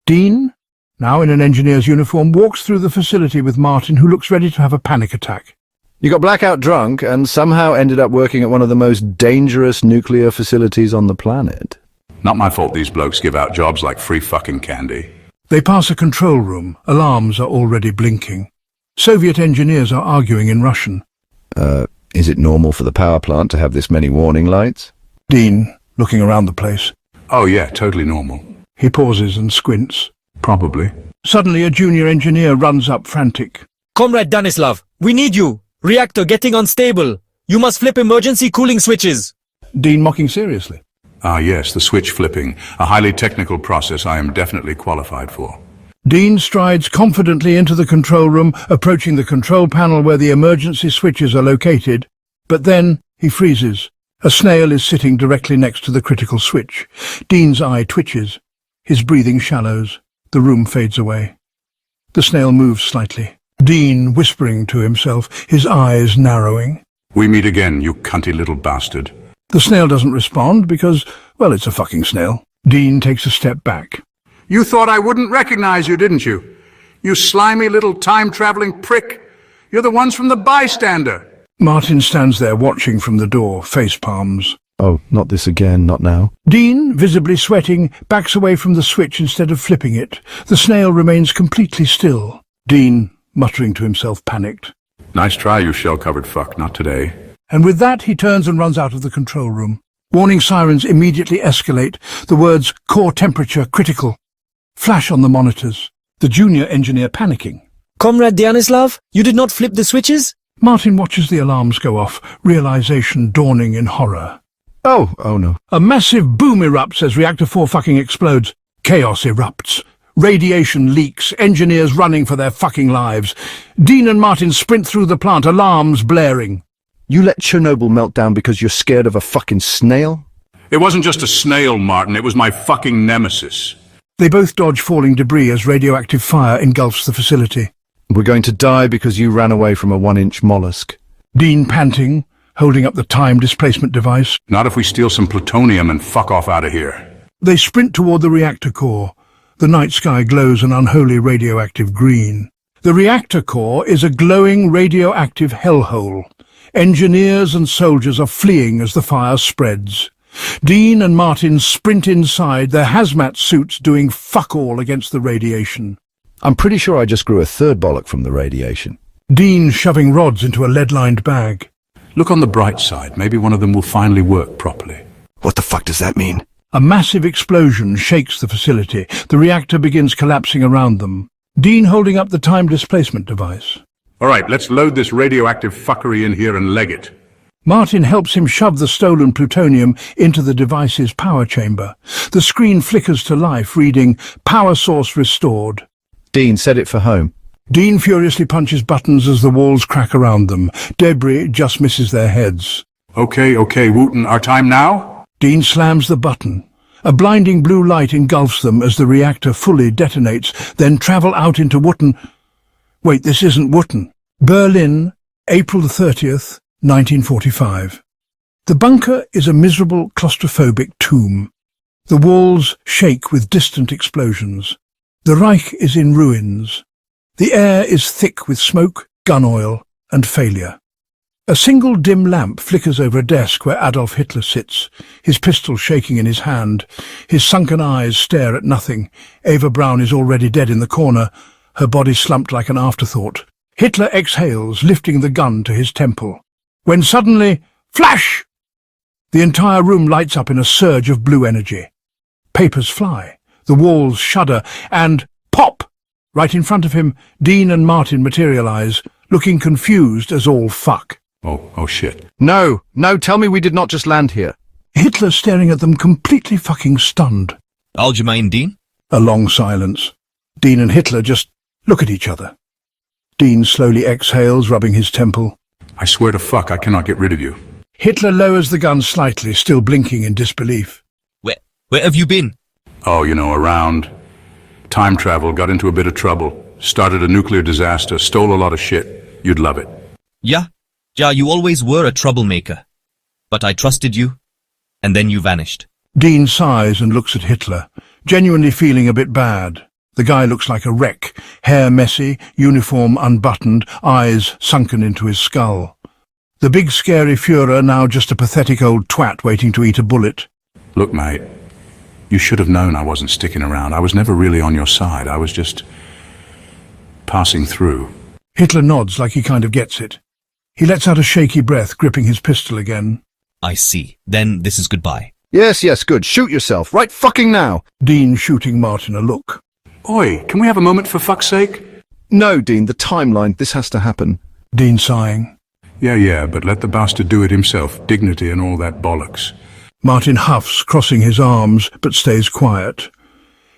S1: Dean, now in an engineer's uniform, walks through the facility with Martin, who looks ready to have a panic attack.
S2: You got blackout drunk and somehow ended up working at one of the most dangerous nuclear facilities on the planet.
S3: Not my fault these blokes give out jobs like free fucking candy.
S1: They pass a control room. Alarms are already blinking. Soviet engineers are arguing in Russian.
S2: Is it normal for the power plant to have this many warning lights?
S1: Dean, looking around the place.
S3: Oh yeah, totally normal.
S1: He pauses and squints.
S3: Probably.
S1: Suddenly a junior engineer runs up frantic.
S8: Comrade Danislav, we need you. Reactor getting unstable. You must flip emergency cooling switches.
S1: Dean mocking seriously.
S3: Ah yes, the switch flipping, a highly technical process I am definitely qualified for.
S1: Dean strides confidently into the control room, approaching the control panel where the emergency switches are located. But then he freezes. A snail is sitting directly next to the critical switch. Dean's eye twitches. His breathing shallows. The room fades away. The snail moves slightly. Dean whispering to himself, his eyes narrowing.
S3: We meet again, you cunty little bastard.
S1: The snail doesn't respond because, well, it's a fucking snail. Dean takes a step back.
S3: You thought I wouldn't recognize you, didn't you? You slimy little time-traveling prick. You're the ones from the bystander.
S1: Martin stands there watching from the door, face palms.
S2: Oh, not this again, not now.
S1: Dean, visibly sweating, backs away from the switch instead of flipping it. The snail remains completely still. Dean, muttering to himself, panicked.
S3: Nice try, you shell-covered fuck, not today.
S1: And with that, he turns and runs out of the control room. Warning sirens immediately escalate. The words, core temperature critical, flash on the monitors. The junior engineer panicking.
S8: Comrade Dianislav, you did not flip the switches?
S1: Martin watches the alarms go off, realization dawning in horror.
S2: Oh no.
S1: A massive boom erupts as reactor 4 fucking explodes. Chaos erupts. Radiation leaks, engineers running for their fucking lives. Dean and Martin sprint through the plant, alarms blaring.
S2: You let Chernobyl melt down because you're scared of a fucking snail?
S3: It wasn't just a snail, Martin, it was my fucking nemesis.
S1: They both dodge falling debris as radioactive fire engulfs the facility.
S2: We're going to die because you ran away from a 1-inch mollusk.
S1: Dean panting, holding up the time displacement device.
S3: Not if we steal some plutonium and fuck off out of here.
S1: They sprint toward the reactor core. The night sky glows an unholy radioactive green. The reactor core is a glowing radioactive hellhole. Engineers and soldiers are fleeing as the fire spreads. Dean and Martin sprint inside, their hazmat suits doing fuck all against the radiation.
S2: I'm pretty sure I just grew a third bollock from the radiation.
S1: Dean shoving rods into a lead-lined bag.
S3: Look on the bright side, maybe one of them will finally work properly.
S2: What the fuck does that mean?
S1: A massive explosion shakes the facility. The reactor begins collapsing around them. Dean holding up the time displacement device.
S3: All right, let's load this radioactive fuckery in here and leg it.
S1: Martin helps him shove the stolen plutonium into the device's power chamber. The screen flickers to life, reading, "Power source restored."
S2: Dean, set it for home.
S1: Dean furiously punches buttons as the walls crack around them. Debris just misses their heads.
S3: Okay, Wootton, our time now?
S1: Dean slams the button. A blinding blue light engulfs them as the reactor fully detonates, then travel out into Wootton. Wait, this isn't Wootton. Berlin, April the 30th, 1945. The bunker is a miserable, claustrophobic tomb. The walls shake with distant explosions. The Reich is in ruins. The air is thick with smoke, gun oil, and failure. A single dim lamp flickers over a desk where Adolf Hitler sits, his pistol shaking in his hand. His sunken eyes stare at nothing. Eva Braun is already dead in the corner, her body slumped like an afterthought. Hitler exhales, lifting the gun to his temple. When suddenly, flash! The entire room lights up in a surge of blue energy. Papers fly, the walls shudder, and pop! Right in front of him, Dean and Martin materialize, looking confused as all fuck.
S3: Oh shit.
S2: No, tell me we did not just land here.
S1: Hitler staring at them completely fucking stunned.
S5: Allgemein, Dean?
S1: A long silence. Dean and Hitler just look at each other. Dean slowly exhales, rubbing his temple.
S3: I swear to fuck I cannot get rid of you.
S1: Hitler lowers the gun slightly, still blinking in disbelief.
S5: Where have you been?
S3: Oh, around. Time travel, got into a bit of trouble. Started a nuclear disaster, stole a lot of shit. You'd love it.
S5: Yeah, you always were a troublemaker. But I trusted you, and then you vanished.
S1: Dean sighs and looks at Hitler, genuinely feeling a bit bad. The guy looks like a wreck, hair messy, uniform unbuttoned, eyes sunken into his skull. The big scary Führer now just a pathetic old twat waiting to eat a bullet.
S3: Look, mate, you should have known I wasn't sticking around. I was never really on your side. I was just passing through.
S1: Hitler nods like he kind of gets it. He lets out a shaky breath, gripping his pistol again.
S5: I see. Then this is goodbye.
S2: Yes, good. Shoot yourself, right fucking now.
S1: Dean shooting Martin a look.
S3: Oi, can we have a moment for fuck's sake?
S2: No, Dean, the timeline. This has to happen.
S1: Dean sighing.
S3: Yeah, but let the bastard do it himself. Dignity and all that bollocks.
S1: Martin huffs, crossing his arms, but stays quiet.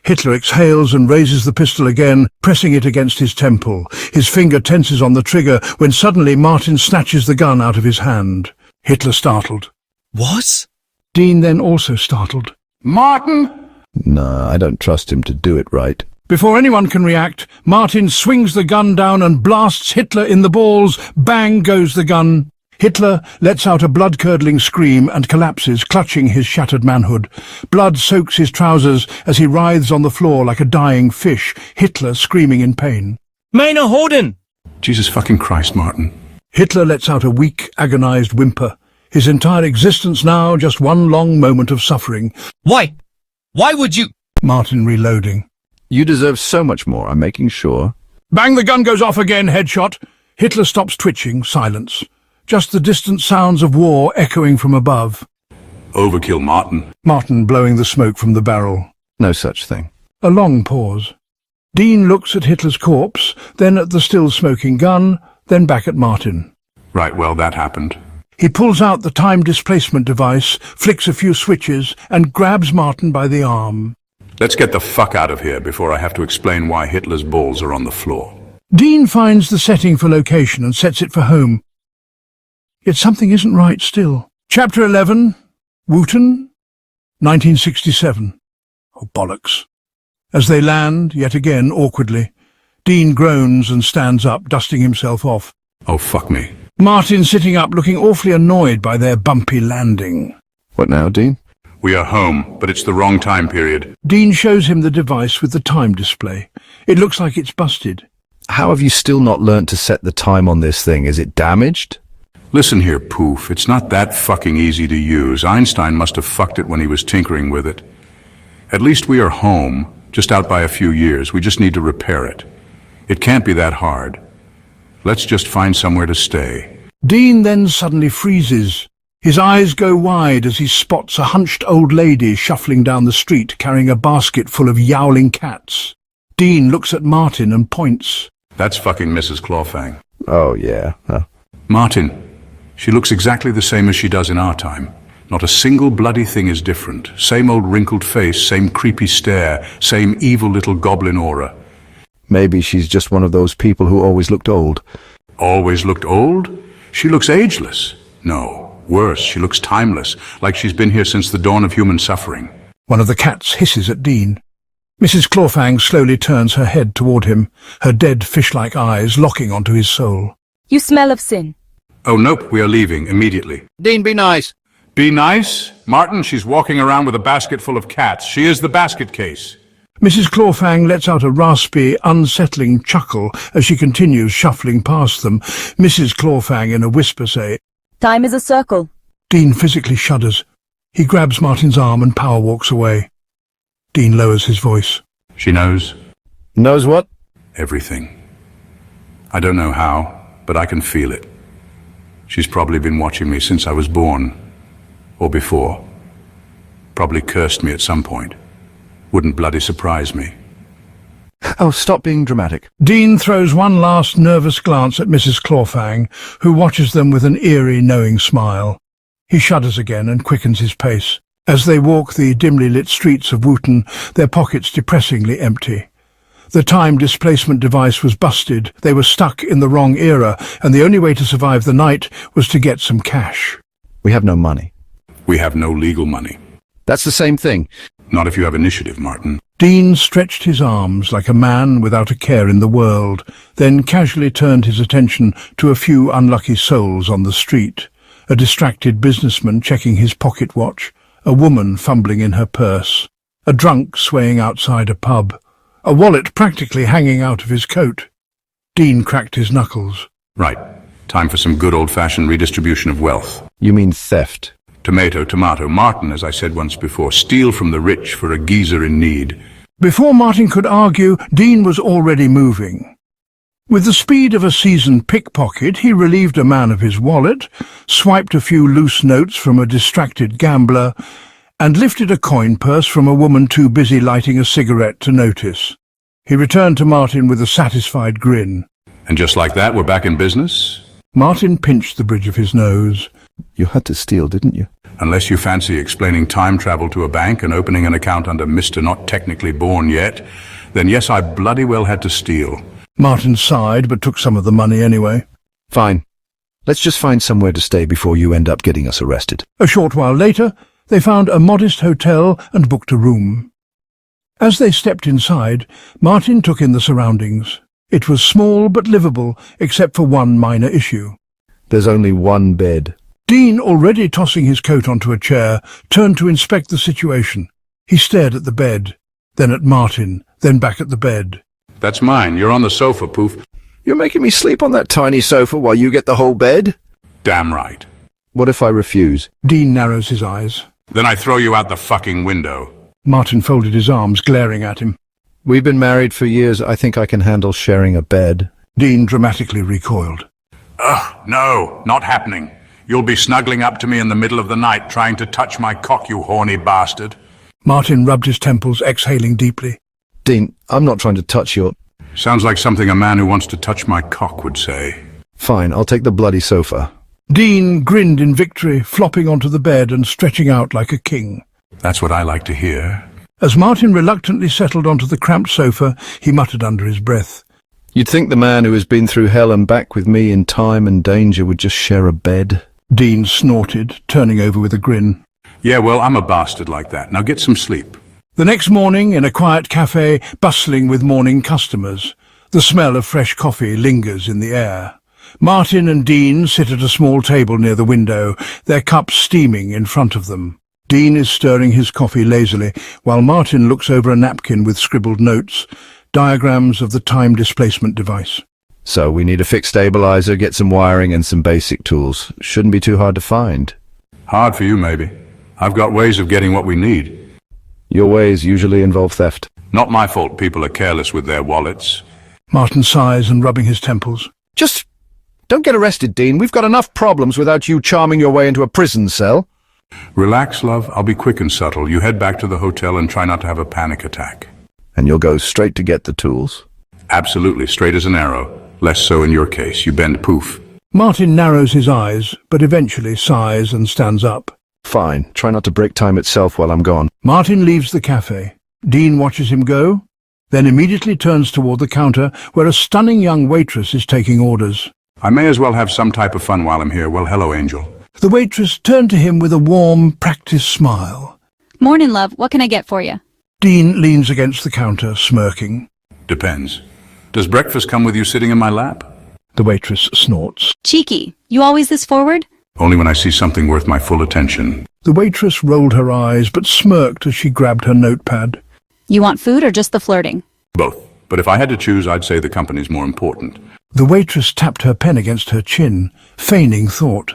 S1: Hitler exhales and raises the pistol again, pressing it against his temple. His finger tenses on the trigger when suddenly Martin snatches the gun out of his hand. Hitler startled.
S5: What?
S1: Dean then also startled.
S3: Martin!
S2: No, I don't trust him to do it right.
S1: Before anyone can react, Martin swings the gun down and blasts Hitler in the balls. Bang goes the gun. Hitler lets out a blood-curdling scream and collapses, clutching his shattered manhood. Blood soaks his trousers as he writhes on the floor like a dying fish, Hitler screaming in pain.
S8: Meine Hoden!
S3: Jesus fucking Christ, Martin.
S1: Hitler lets out a weak, agonized whimper. His entire existence now just one long moment of suffering.
S5: Why? Why would you?
S1: Martin reloading.
S2: You deserve so much more, I'm making sure.
S1: Bang, the gun goes off again, headshot. Hitler stops twitching, silence. Just the distant sounds of war echoing from above.
S3: Overkill, Martin.
S1: Martin blowing the smoke from the barrel.
S2: No such thing.
S1: A long pause. Dean looks at Hitler's corpse, then at the still smoking gun, then back at Martin.
S3: Right, well, that happened.
S1: He pulls out the time displacement device, flicks a few switches, and grabs Martin by the arm.
S3: Let's get the fuck out of here before I have to explain why Hitler's balls are on the floor.
S1: Dean finds the setting for location and sets it for home. Yet something isn't right still. Chapter 11, Wootton, 1967. Oh, bollocks. As they land, yet again awkwardly, Dean groans and stands up, dusting himself off.
S3: Oh, fuck me.
S1: Martin sitting up, looking awfully annoyed by their bumpy landing.
S2: What now, Dean?
S3: We are home, but it's the wrong time period.
S1: Dean shows him the device with the time display. It looks like it's busted.
S2: How have you still not learnt to set the time on this thing? Is it damaged?
S3: Listen here, Poof, it's not that fucking easy to use. Einstein must have fucked it when he was tinkering with it. At least we are home, just out by a few years. We just need to repair it. It can't be that hard. Let's just find somewhere to stay.
S1: Dean then suddenly freezes. His eyes go wide as he spots a hunched old lady shuffling down the street carrying a basket full of yowling cats. Dean looks at Martin and points.
S3: That's fucking Mrs. Clawfang.
S2: Oh, yeah.
S3: Martin, she looks exactly the same as she does in our time. Not a single bloody thing is different. Same old wrinkled face, same creepy stare, same evil little goblin aura.
S2: Maybe she's just one of those people who always looked old.
S3: Always looked old? She looks ageless. No, worse, she looks timeless, like she's been here since the dawn of human suffering.
S1: One of the cats hisses at Dean. Mrs. Clawfang slowly turns her head toward him, her dead fish-like eyes locking onto his soul.
S9: You smell of sin.
S3: Oh, nope, we are leaving immediately.
S7: Dean, be nice.
S3: Be nice. Martin, she's walking around with a basket full of cats. She is the basket case.
S1: Mrs. Clawfang lets out a raspy, unsettling chuckle as she continues shuffling past them. Mrs. Clawfang in a whisper say,
S9: Time is a circle.
S1: Dean physically shudders. He grabs Martin's arm and power walks away. Dean lowers his voice.
S3: She knows
S2: Knows what?
S3: everything. I don't know how, but I can feel it. She's probably been watching me since I was born, or before. Probably cursed me at some point. Wouldn't bloody surprise me.
S2: Oh, stop being dramatic.
S1: Dean throws one last nervous glance at Mrs. Clawfang, who watches them with an eerie, knowing smile. He shudders again and quickens his pace. As they walk the dimly lit streets of Wootton, their pockets depressingly empty. The time displacement device was busted, they were stuck in the wrong era, and the only way to survive the night was to get some cash.
S2: We have no money.
S3: We have no legal money.
S2: That's the same thing.
S3: Not if you have initiative, Martin.
S1: Dean stretched his arms like a man without a care in the world, then casually turned his attention to a few unlucky souls on the street. A distracted businessman checking his pocket watch, a woman fumbling in her purse, a drunk swaying outside a pub, a wallet practically hanging out of his coat. Dean cracked his knuckles.
S3: Right. Time for some good old-fashioned redistribution of wealth.
S2: You mean theft?
S3: Tomato, tomato. Martin, as I said once before, steal from the rich for a geezer in need.
S1: Before Martin could argue, Dean was already moving. With the speed of a seasoned pickpocket, he relieved a man of his wallet, swiped a few loose notes from a distracted gambler, and lifted a coin purse from a woman too busy lighting a cigarette to notice. He returned to Martin with a satisfied grin.
S3: And just like that, we're back in business?
S1: Martin pinched the bridge of his nose.
S2: You had to steal, didn't you?
S3: Unless you fancy explaining time travel to a bank and opening an account under Mr. Not Technically Born Yet, then yes, I bloody well had to steal.
S1: Martin sighed, but took some of the money anyway.
S2: Fine. Let's just find somewhere to stay before you end up getting us arrested.
S1: A short while later, they found a modest hotel and booked a room. As they stepped inside, Martin took in the surroundings. It was small but livable, except for one minor issue.
S2: There's only one bed.
S1: Dean, already tossing his coat onto a chair, turned to inspect the situation. He stared at the bed, then at Martin, then back at the bed.
S3: That's mine. You're on the sofa, Poof.
S2: You're making me sleep on that tiny sofa while you get the whole bed?
S3: Damn right.
S2: What if I refuse?
S1: Dean narrows his eyes.
S3: Then I throw you out the fucking window.
S1: Martin folded his arms, glaring at him.
S2: We've been married for years. I think I can handle sharing a bed.
S1: Dean dramatically recoiled.
S3: Ugh, no, not happening. You'll be snuggling up to me in the middle of the night, trying to touch my cock, you horny bastard.
S1: Martin rubbed his temples, exhaling deeply.
S2: Dean, I'm not trying to touch your...
S3: Sounds like something a man who wants to touch my cock would say.
S2: Fine, I'll take the bloody sofa.
S1: Dean grinned in victory, flopping onto the bed and stretching out like a king.
S3: That's what I like to hear.
S1: As Martin reluctantly settled onto the cramped sofa, he muttered under his breath.
S2: You'd think the man who has been through hell and back with me in time and danger would just share a bed.
S1: Dean snorted, turning over with a grin.
S3: Yeah, well, I'm a bastard like that. Now get some sleep.
S1: The next morning, in a quiet cafe, bustling with morning customers, the smell of fresh coffee lingers in the air. Martin and Dean sit at a small table near the window, their cups steaming in front of them. Dean is stirring his coffee lazily, while Martin looks over a napkin with scribbled notes, diagrams of the time displacement device.
S2: So we need a fixed stabilizer, get some wiring and some basic tools. Shouldn't be too hard to find.
S3: Hard for you, maybe. I've got ways of getting what we need.
S2: Your ways usually involve theft.
S3: Not my fault people are careless with their wallets.
S1: Martin sighs and rubbing his temples.
S2: Just don't get arrested, Dean. We've got enough problems without you charming your way into a prison cell.
S3: Relax, love. I'll be quick and subtle. You head back to the hotel and try not to have a panic attack.
S2: And you'll go straight to get the tools?
S3: Absolutely, straight as an arrow. Less so in your case. You bend poof.
S1: Martin narrows his eyes, but eventually sighs and stands up.
S2: Fine. Try not to break time itself while I'm gone.
S1: Martin leaves the cafe. Dean watches him go, then immediately turns toward the counter where a stunning young waitress is taking orders.
S3: I may as well have some type of fun while I'm here. Well, hello, Angel.
S1: The waitress turned to him with a warm, practiced smile.
S10: Morning, love. What can I get for you?
S1: Dean leans against the counter, smirking.
S3: Depends. Does breakfast come with you sitting in my lap?
S1: The waitress snorts.
S10: Cheeky. You always this forward?
S3: Only when I see something worth my full attention.
S1: The waitress rolled her eyes but smirked as she grabbed her notepad.
S10: You want food or just the flirting?
S3: Both. But if I had to choose, I'd say the company's more important.
S1: The waitress tapped her pen against her chin, feigning thought.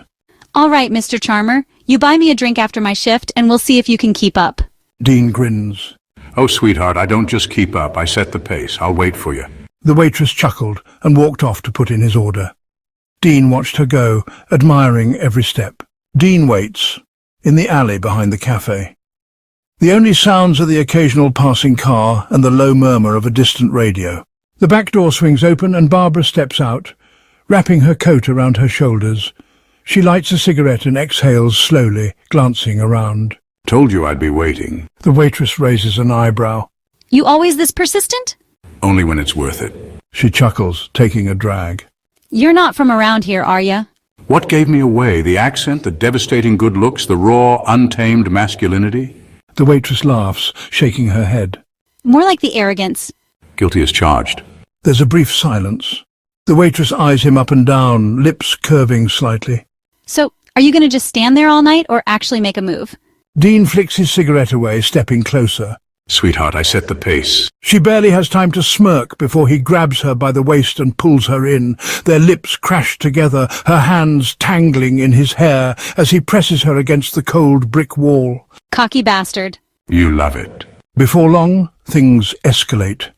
S10: All right, Mr. Charmer. You buy me a drink after my shift, and we'll see if you can keep up.
S1: Dean grins.
S3: Oh, sweetheart, I don't just keep up. I set the pace. I'll wait for you.
S1: The waitress chuckled and walked off to put in his order. Dean watched her go, admiring every step. Dean waits, in the alley behind the cafe. The only sounds are the occasional passing car and the low murmur of a distant radio. The back door swings open and Barbara steps out, wrapping her coat around her shoulders. She lights a cigarette and exhales slowly, glancing around.
S3: Told you I'd be waiting.
S1: The waitress raises an eyebrow.
S10: You always this persistent?
S3: Only when it's worth it.
S1: She chuckles, taking a drag.
S10: You're not from around here, are ya?
S3: What gave me away? The accent, the devastating good looks, the raw, untamed masculinity?
S1: The waitress laughs, shaking her head.
S10: More like the arrogance.
S3: Guilty as charged.
S1: There's a brief silence. The waitress eyes him up and down, lips curving slightly.
S10: So, are you going to just stand there all night or actually make a move?
S1: Dean flicks his cigarette away, stepping closer.
S3: Sweetheart, I set the pace.
S1: She barely has time to smirk before he grabs her by the waist and pulls her in. Their lips crash together, her hands tangling in his hair as he presses her against the cold brick wall.
S10: Cocky bastard.
S3: You love it.
S1: Before long, things escalate.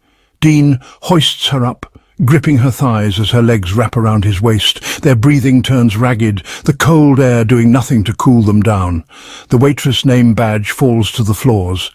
S1: Dean hoists her up, gripping her thighs as her legs wrap around his waist. Their breathing turns ragged, the cold air doing nothing to cool them down. The waitress name badge falls to the floors.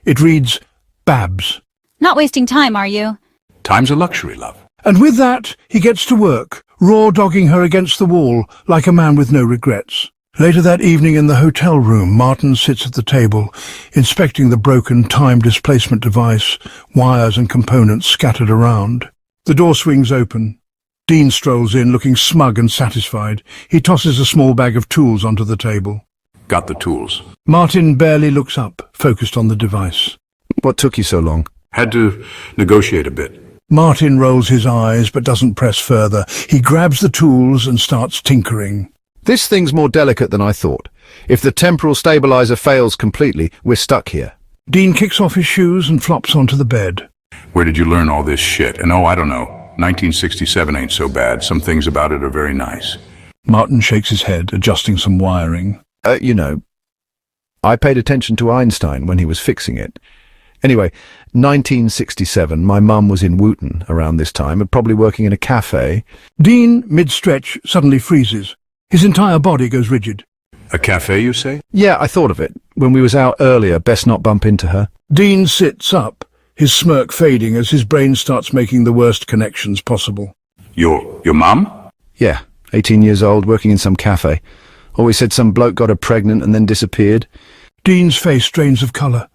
S1: It reads, Babs.
S10: Not wasting time, are you?
S3: Time's a luxury, love.
S1: And with that, he gets to work, raw-dogging her against the wall, like a man with no regrets. Later that evening in the hotel room, Martin sits at the table, inspecting the broken time displacement device, wires and components scattered around. The door swings open. Dean strolls in, looking smug and satisfied. He tosses a small bag of tools onto the table.
S3: Got the tools.
S1: Martin barely looks up, focused on the device.
S2: What took you so long?
S3: Had to negotiate a bit.
S1: Martin rolls his eyes but doesn't press further. He grabs the tools and starts tinkering.
S2: This thing's more delicate than I thought. If the temporal stabilizer fails completely, we're stuck here.
S1: Dean kicks off his shoes and flops onto the bed.
S3: Where did you learn all this shit? And oh, I don't know. 1967 ain't so bad. Some things about it are very nice.
S1: Martin shakes his head, adjusting some wiring.
S2: I paid attention to Einstein when he was fixing it. Anyway, 1967, my mum was in Wootton around this time and probably working in a cafe.
S1: Dean, mid-stretch, suddenly freezes. His entire body goes rigid.
S3: A cafe, you say?
S2: Yeah, I thought of it. When we was out earlier, best not bump into her.
S1: Dean sits up, his smirk fading as his brain starts making the worst connections possible.
S3: Your mum?
S2: Yeah, 18 years old, working in some cafe. Always said some bloke got her pregnant and then disappeared.
S1: Dean's face drains of colour.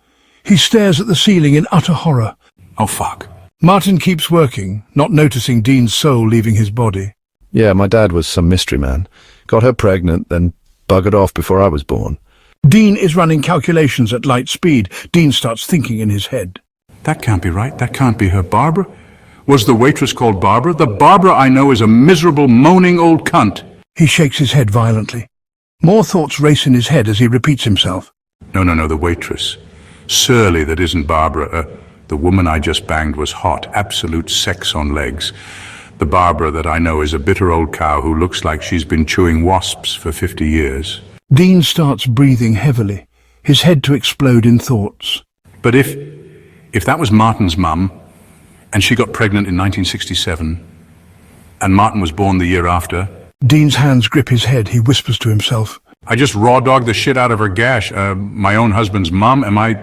S1: He stares at the ceiling in utter horror.
S3: Oh, fuck.
S1: Martin keeps working, not noticing Dean's soul leaving his body.
S2: Yeah, my dad was some mystery man. Got her pregnant, then buggered off before I was born.
S1: Dean is running calculations at light speed. Dean starts thinking in his head.
S3: That can't be right. That can't be her. Barbara? Was the waitress called Barbara? The Barbara I know is a miserable, moaning old cunt.
S1: He shakes his head violently. More thoughts race in his head as he repeats himself.
S3: No, the waitress. Surly that isn't Barbara. The woman I just banged was hot. Absolute sex on legs. The Barbara that I know is a bitter old cow who looks like she's been chewing wasps for 50 years.
S1: Dean starts breathing heavily, his head to explode in thoughts.
S3: But if that was Martin's mum, and she got pregnant in 1967, and Martin was born the year after...
S1: Dean's hands grip his head. He whispers to himself.
S3: I just raw-dogged the shit out of her gash. My own husband's mum. Am I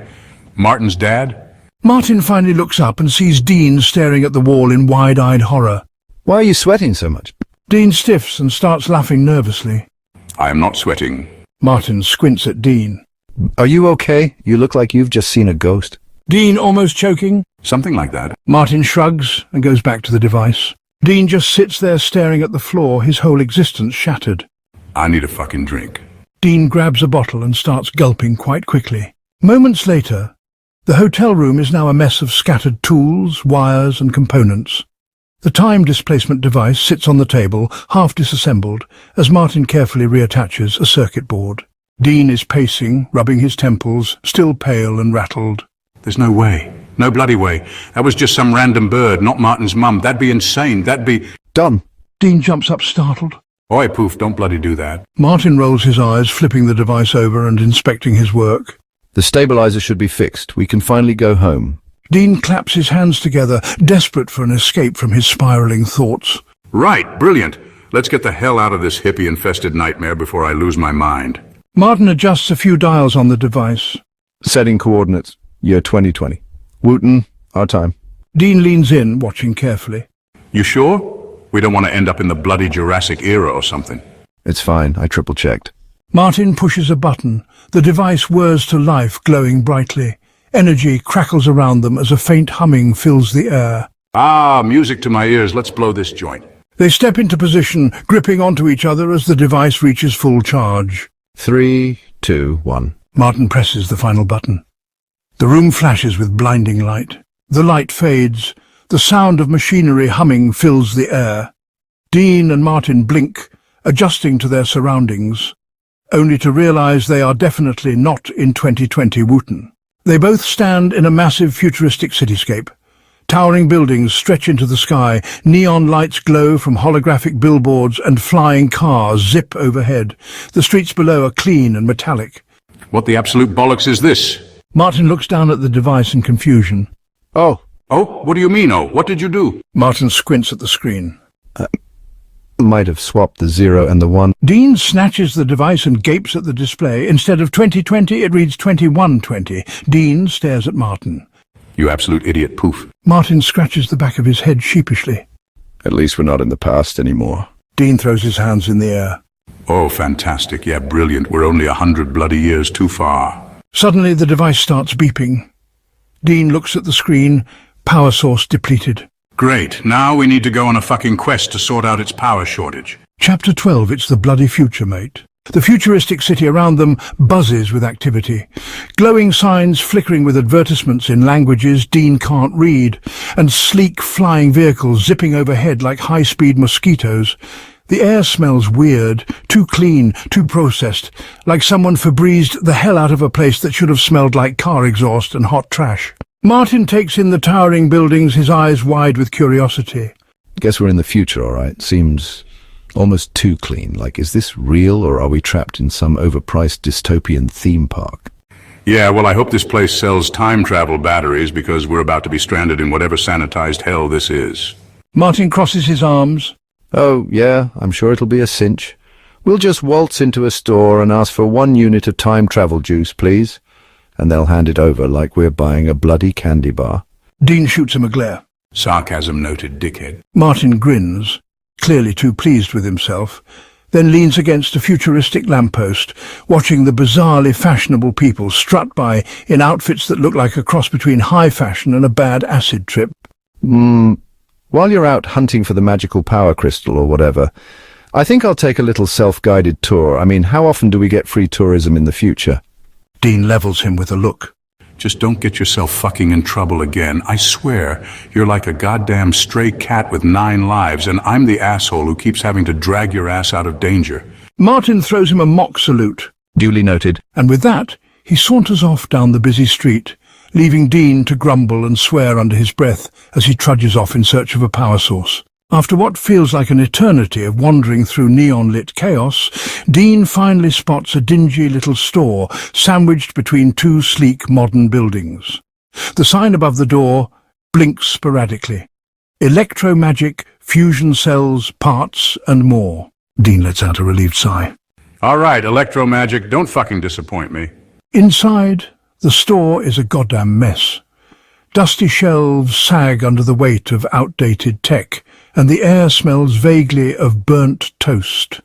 S3: Martin's dad?
S1: Martin finally looks up and sees Dean staring at the wall in wide-eyed horror.
S2: Why are you sweating so much?
S1: Dean stiffs and starts laughing nervously.
S3: I am not sweating.
S1: Martin squints at Dean.
S2: Are you okay? You look like you've just seen a ghost.
S1: Dean almost choking.
S3: Something like that.
S1: Martin shrugs and goes back to the device. Dean just sits there staring at the floor, his whole existence shattered.
S3: I need a fucking drink.
S1: Dean grabs a bottle and starts gulping quite quickly. Moments later, the hotel room is now a mess of scattered tools, wires and components. The time displacement device sits on the table, half disassembled, as Martin carefully reattaches a circuit board. Dean is pacing, rubbing his temples, still pale and rattled.
S3: There's no way. No bloody way. That was just some random bird, not Martin's mum. That'd be insane. That'd be...
S2: Done.
S1: Dean jumps up startled.
S3: Oi, Poof, don't bloody do that.
S1: Martin rolls his eyes, flipping the device over and inspecting his work.
S2: The stabilizer should be fixed. We can finally go home.
S1: Dean claps his hands together, desperate for an escape from his spiraling thoughts.
S3: Right, brilliant. Let's get the hell out of this hippie-infested nightmare before I lose my mind.
S1: Martin adjusts a few dials on the device.
S2: Setting coordinates. Year 2020. Wootton, our time.
S1: Dean leans in, watching carefully.
S3: You sure? We don't want to end up in the bloody Jurassic era or something.
S2: It's fine. I triple-checked.
S1: Martin pushes a button. The device whirs to life, glowing brightly. Energy crackles around them as a faint humming fills the air.
S3: Ah, music to my ears. Let's blow this joint.
S1: They step into position, gripping onto each other as the device reaches full charge.
S2: 3, 2, 1.
S1: Martin presses the final button. The room flashes with blinding light. The light fades. The sound of machinery humming fills the air. Dean and Martin blink, adjusting to their surroundings, only to realize they are definitely not in 2020 Wootton. They both stand in a massive futuristic cityscape. Towering buildings stretch into the sky, neon lights glow from holographic billboards, and flying cars zip overhead. The streets below are clean and metallic.
S3: What the absolute bollocks is this?
S1: Martin looks down at the device in confusion.
S2: Oh.
S3: Oh, what do you mean, oh? What did you do?
S1: Martin squints at the screen.
S2: Might have swapped the 0 and the 1.
S1: Dean snatches the device and gapes at the display. Instead of 2020, it reads 2120. Dean stares at Martin.
S3: You absolute idiot, Poof.
S1: Martin scratches the back of his head sheepishly.
S2: At least we're not in the past anymore.
S1: Dean throws his hands in the air.
S3: Oh, fantastic. Yeah, brilliant. We're only 100 bloody years too far.
S1: Suddenly, the device starts beeping. Dean looks at the screen, power source depleted.
S3: Great. Now we need to go on a fucking quest to sort out its power shortage.
S1: Chapter 12, it's the bloody future, mate. The futuristic city around them buzzes with activity. Glowing signs flickering with advertisements in languages Dean can't read, and sleek flying vehicles zipping overhead like high-speed mosquitoes. The air smells weird, too clean, too processed, like someone Febrezed the hell out of a place that should have smelled like car exhaust and hot trash. Martin takes in the towering buildings, his eyes wide with curiosity.
S2: Guess we're in the future, all right. Seems almost too clean. Like, is this real, or are we trapped in some overpriced dystopian theme park?
S3: Yeah, well, I hope this place sells time travel batteries because we're about to be stranded in whatever sanitized hell this is.
S1: Martin crosses his arms.
S2: Oh, yeah, I'm sure it'll be a cinch. We'll just waltz into a store and ask for 1 unit of time travel juice, please. And they'll hand it over like we're buying a bloody candy bar.
S1: Dean shoots him a glare.
S3: Sarcasm noted, dickhead.
S1: Martin grins, clearly too pleased with himself, then leans against a futuristic lamppost, watching the bizarrely fashionable people strut by in outfits that look like a cross between high fashion and a bad acid trip.
S2: While you're out hunting for the magical power crystal or whatever, I think I'll take a little self-guided tour. I mean, how often do we get free tourism in the future?
S1: Dean levels him with a look.
S3: Just don't get yourself fucking in trouble again. I swear, you're like a goddamn stray cat with 9 lives, and I'm the asshole who keeps having to drag your ass out of danger.
S1: Martin throws him a mock salute.
S2: Duly noted.
S1: And with that, he saunters off down the busy street, leaving Dean to grumble and swear under his breath as he trudges off in search of a power source. After what feels like an eternity of wandering through neon-lit chaos, Dean finally spots a dingy little store sandwiched between 2 sleek modern buildings. The sign above the door blinks sporadically. Electromagic, fusion cells, parts, and more. Dean lets out a relieved sigh.
S3: All right, Electromagic, don't fucking disappoint me.
S1: Inside, the store is a goddamn mess. Dusty shelves sag under the weight of outdated tech, and the air smells vaguely of burnt toast.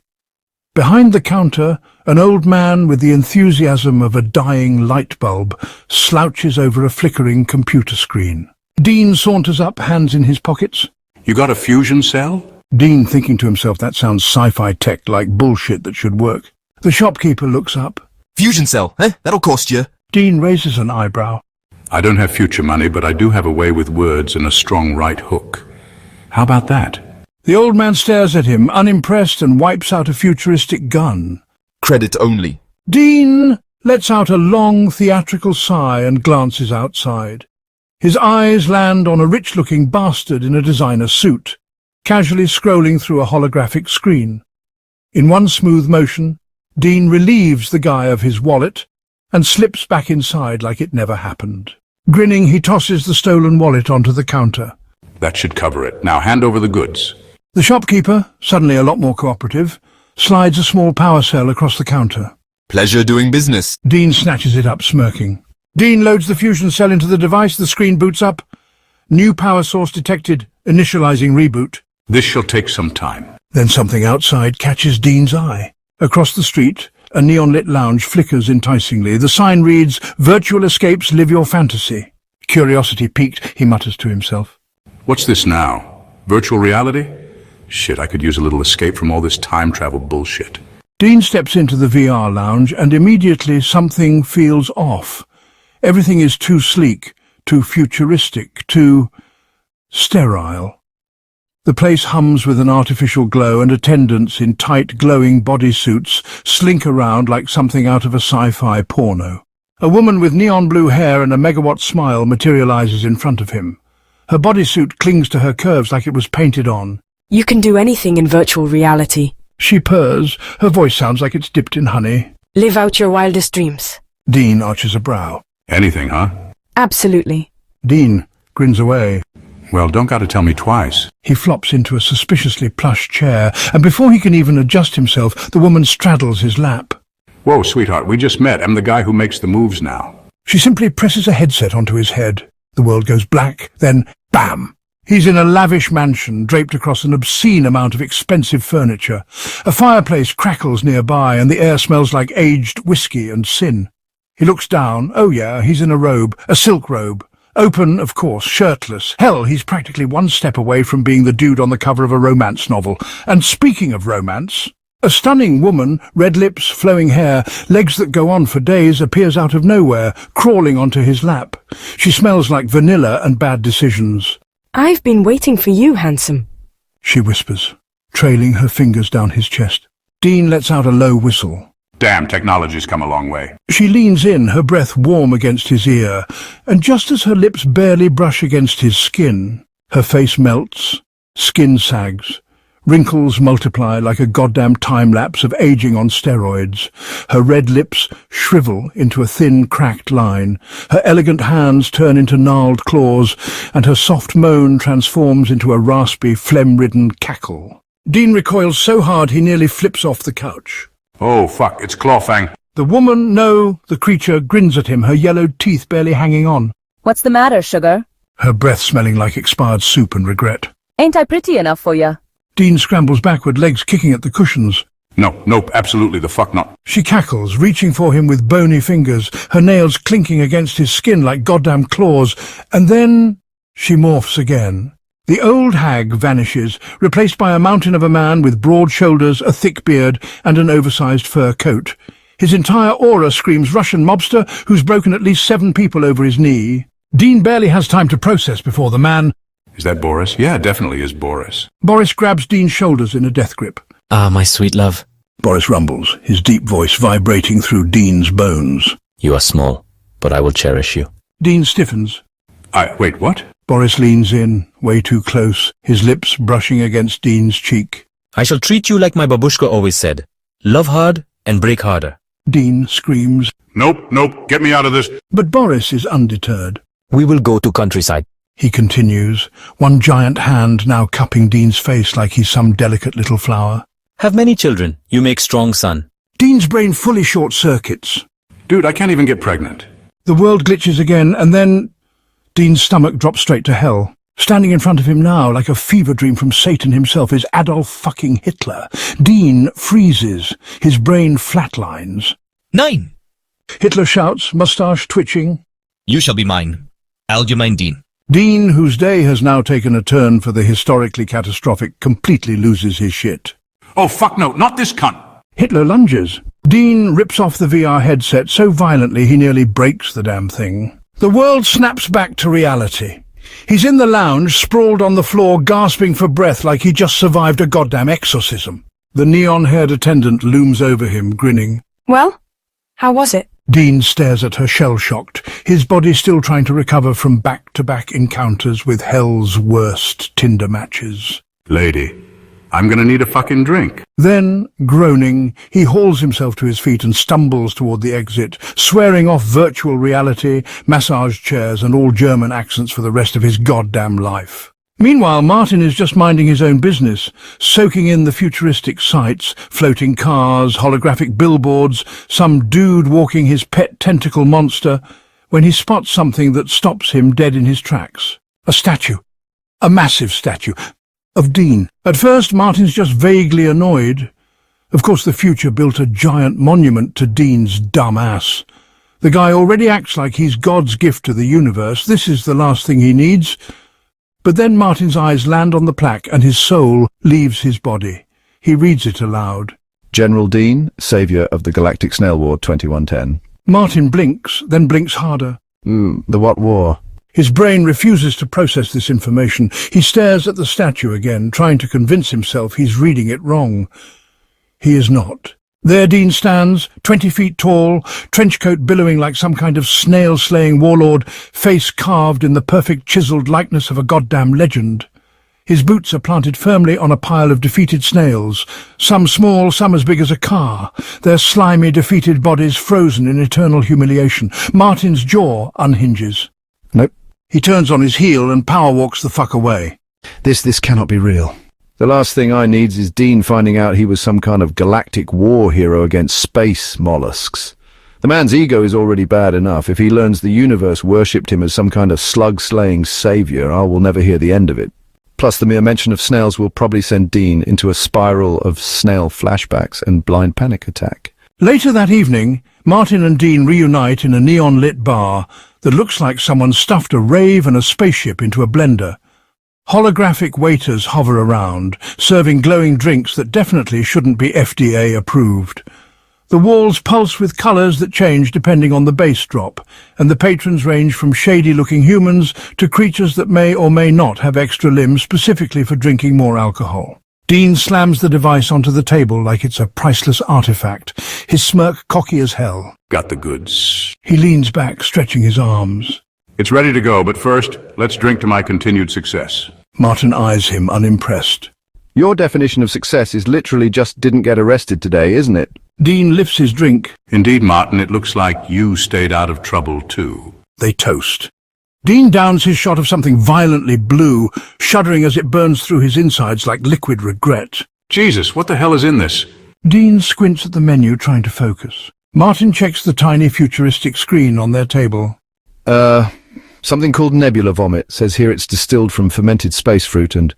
S1: Behind the counter, an old man with the enthusiasm of a dying light bulb slouches over a flickering computer screen. Dean saunters up, hands in his pockets.
S3: You got a fusion cell?
S1: Dean, thinking to himself, that sounds sci-fi tech like bullshit that should work. The shopkeeper looks up.
S9: Fusion cell, eh? That'll cost you.
S1: Dean raises an eyebrow.
S3: I don't have future money, but I do have a way with words and a strong right hook. How about that?
S1: The old man stares at him, unimpressed, and wipes out a futuristic gun.
S9: Credit only.
S1: Dean lets out a long theatrical sigh and glances outside. His eyes land on a rich-looking bastard in a designer suit, casually scrolling through a holographic screen. In one smooth motion, Dean relieves the guy of his wallet and slips back inside like it never happened. Grinning, he tosses the stolen wallet onto the counter.
S3: That should cover it. Now hand over the goods.
S1: The shopkeeper, suddenly a lot more cooperative, slides a small power cell across the counter.
S9: Pleasure doing business.
S1: Dean snatches it up, smirking. Dean loads the fusion cell into the device. The screen boots up. New power source detected. Initializing reboot.
S3: This shall take some time.
S1: Then something outside catches Dean's eye. Across the street, a neon-lit lounge flickers enticingly. The sign reads, "Virtual escapes, live your fantasy." Curiosity piqued, he mutters to himself.
S3: What's this now? Virtual reality? Shit, I could use a little escape from all this time travel bullshit.
S1: Dean steps into the VR lounge and immediately something feels off. Everything is too sleek, too futuristic, too sterile. The place hums with an artificial glow, and attendants in tight, glowing bodysuits slink around like something out of a sci-fi porno. A woman with neon blue hair and a megawatt smile materializes in front of him. Her bodysuit clings to her curves like it was painted on.
S11: You can do anything in virtual reality.
S1: She purrs. Her voice sounds like it's dipped in honey.
S11: Live out your wildest dreams.
S1: Dean arches a brow.
S3: Anything, huh?
S11: Absolutely.
S1: Dean grins away.
S3: Well, don't gotta tell me twice.
S1: He flops into a suspiciously plush chair, and before he can even adjust himself, the woman straddles his lap.
S3: Whoa, sweetheart, we just met. I'm the guy who makes the moves now.
S1: She simply presses a headset onto his head. The world goes black, then bam! He's in a lavish mansion, draped across an obscene amount of expensive furniture. A fireplace crackles nearby, and the air smells like aged whiskey and sin. He looks down. Oh yeah, he's in a robe, a silk robe. Open, of course, shirtless. Hell, he's practically one step away from being the dude on the cover of a romance novel. And speaking of romance, a stunning woman, red lips, flowing hair, legs that go on for days, appears out of nowhere, crawling onto his lap. She smells like vanilla and bad decisions.
S11: I've been waiting for you, handsome,
S1: she whispers, trailing her fingers down his chest. Dean lets out a low whistle.
S3: Damn, technology's come a long way.
S1: She leans in, her breath warm against his ear, and just as her lips barely brush against his skin, her face melts, skin sags, wrinkles multiply like a goddamn time-lapse of aging on steroids. Her red lips shrivel into a thin, cracked line, her elegant hands turn into gnarled claws, and her soft moan transforms into a raspy, phlegm-ridden cackle. Dean recoils so hard he nearly flips off the couch.
S3: Oh, fuck, it's Clawfang.
S1: The woman, no, the creature grins at him, her yellowed teeth barely hanging on.
S12: What's the matter, sugar?
S1: Her breath smelling like expired soup and regret.
S12: Ain't I pretty enough for ya?
S1: Dean scrambles backward, legs kicking at the cushions.
S3: Nope, absolutely the fuck not.
S1: She cackles, reaching for him with bony fingers, her nails clinking against his skin like goddamn claws, and then she morphs again. The old hag vanishes, replaced by a mountain of a man with broad shoulders, a thick beard, and an oversized fur coat. His entire aura screams Russian mobster who's broken at least 7 people over his knee. Dean barely has time to process before the man...
S3: Is that Boris? Yeah, it definitely is Boris.
S1: Boris grabs Dean's shoulders in a death grip.
S8: Ah, my sweet love.
S1: Boris rumbles, his deep voice vibrating through Dean's bones.
S8: You are small, but I will cherish you.
S1: Dean stiffens.
S3: Wait, what?
S1: Boris leans in, way too close, his lips brushing against Dean's cheek.
S8: I shall treat you like my babushka always said. Love hard and break harder.
S1: Dean screams.
S3: Nope, get me out of this.
S1: But Boris is undeterred.
S8: We will go to countryside.
S1: He continues, one giant hand now cupping Dean's face like he's some delicate little flower.
S8: Have many children. You make strong son.
S1: Dean's brain fully short-circuits.
S3: Dude, I can't even get pregnant.
S1: The world glitches again, and then... Dean's stomach drops straight to hell. Standing in front of him now, like a fever dream from Satan himself, is Adolf fucking Hitler. Dean freezes. His brain flatlines.
S5: 9.
S1: Hitler shouts, mustache twitching.
S5: You shall be mine. Allgemein Dean.
S1: Dean, whose day has now taken a turn for the historically catastrophic, completely loses his shit.
S3: Oh, fuck no, not this cunt.
S1: Hitler lunges. Dean rips off the VR headset so violently he nearly breaks the damn thing. The world snaps back to reality. He's in the lounge, sprawled on the floor, gasping for breath like he just survived a goddamn exorcism. The neon-haired attendant looms over him, grinning.
S11: Well, how was it?
S1: Dean stares at her shell-shocked, his body still trying to recover from back-to-back encounters with hell's worst Tinder matches.
S3: Lady, I'm gonna need a fucking drink.
S1: Then, groaning, he hauls himself to his feet and stumbles toward the exit, swearing off virtual reality, massage chairs and all German accents for the rest of his goddamn life. Meanwhile, Martin is just minding his own business, soaking in the futuristic sights, floating cars, holographic billboards, some dude walking his pet tentacle monster, when he spots something that stops him dead in his tracks. A statue. A massive statue. Of Dean. At first, Martin's just vaguely annoyed. Of course, the future built a giant monument to Dean's dumb ass. The guy already acts like he's God's gift to the universe. This is the last thing he needs. But then Martin's eyes land on the plaque and his soul leaves his body. He reads it aloud.
S2: General Dean, Saviour of the Galactic Snail War 2110.
S1: Martin blinks, then blinks harder.
S2: The what war?
S1: His brain refuses to process this information. He stares at the statue again, trying to convince himself he's reading it wrong. He is not. There Dean stands, 20 feet tall, trenchcoat billowing like some kind of snail-slaying warlord, face carved in the perfect chiseled likeness of a goddamn legend. His boots are planted firmly on a pile of defeated snails, some small, some as big as a car, their slimy, defeated bodies frozen in eternal humiliation. Martin's jaw unhinges.
S2: Nope.
S1: He turns on his heel and power walks the fuck away.
S2: This cannot be real. The last thing I needs is Dean finding out he was some kind of galactic war hero against space mollusks. The man's ego is already bad enough. If he learns the universe worshipped him as some kind of slug-slaying savior, I will never hear the end of it. Plus, the mere mention of snails will probably send Dean into a spiral of snail flashbacks and blind panic attack.
S1: Later that evening, Martin and Dean reunite in a neon-lit bar that looks like someone stuffed a rave and a spaceship into a blender. Holographic waiters hover around, serving glowing drinks that definitely shouldn't be FDA approved. The walls pulse with colours that change depending on the bass drop, and the patrons range from shady-looking humans to creatures that may or may not have extra limbs specifically for drinking more alcohol. Dean slams the device onto the table like it's a priceless artifact, his smirk cocky as hell.
S3: Got the goods.
S1: He leans back, stretching his arms.
S3: It's ready to go, but first, let's drink to my continued success.
S1: Martin eyes him, unimpressed.
S2: Your definition of success is literally just didn't get arrested today, isn't it?
S1: Dean lifts his drink.
S3: Indeed, Martin, it looks like you stayed out of trouble, too.
S1: They toast. Dean downs his shot of something violently blue, shuddering as it burns through his insides like liquid regret.
S3: Jesus, what the hell is in this?
S1: Dean squints at the menu, trying to focus. Martin checks the tiny futuristic screen on their table.
S2: Something called nebula vomit. Says here it's distilled from fermented space fruit and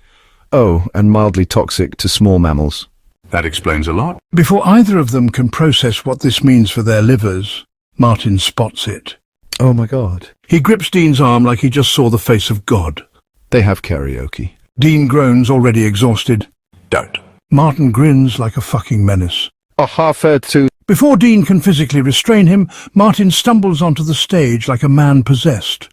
S2: mildly toxic to small mammals.
S3: That explains a lot.
S1: Before either of them can process what this means for their livers, Martin spots it.
S2: Oh my God.
S1: He grips Dean's arm like he just saw the face of God.
S2: They have karaoke.
S1: Dean groans, already exhausted.
S3: Don't.
S1: Martin grins like a fucking menace.
S2: To...
S1: Before Dean can physically restrain him, Martin stumbles onto the stage like a man possessed.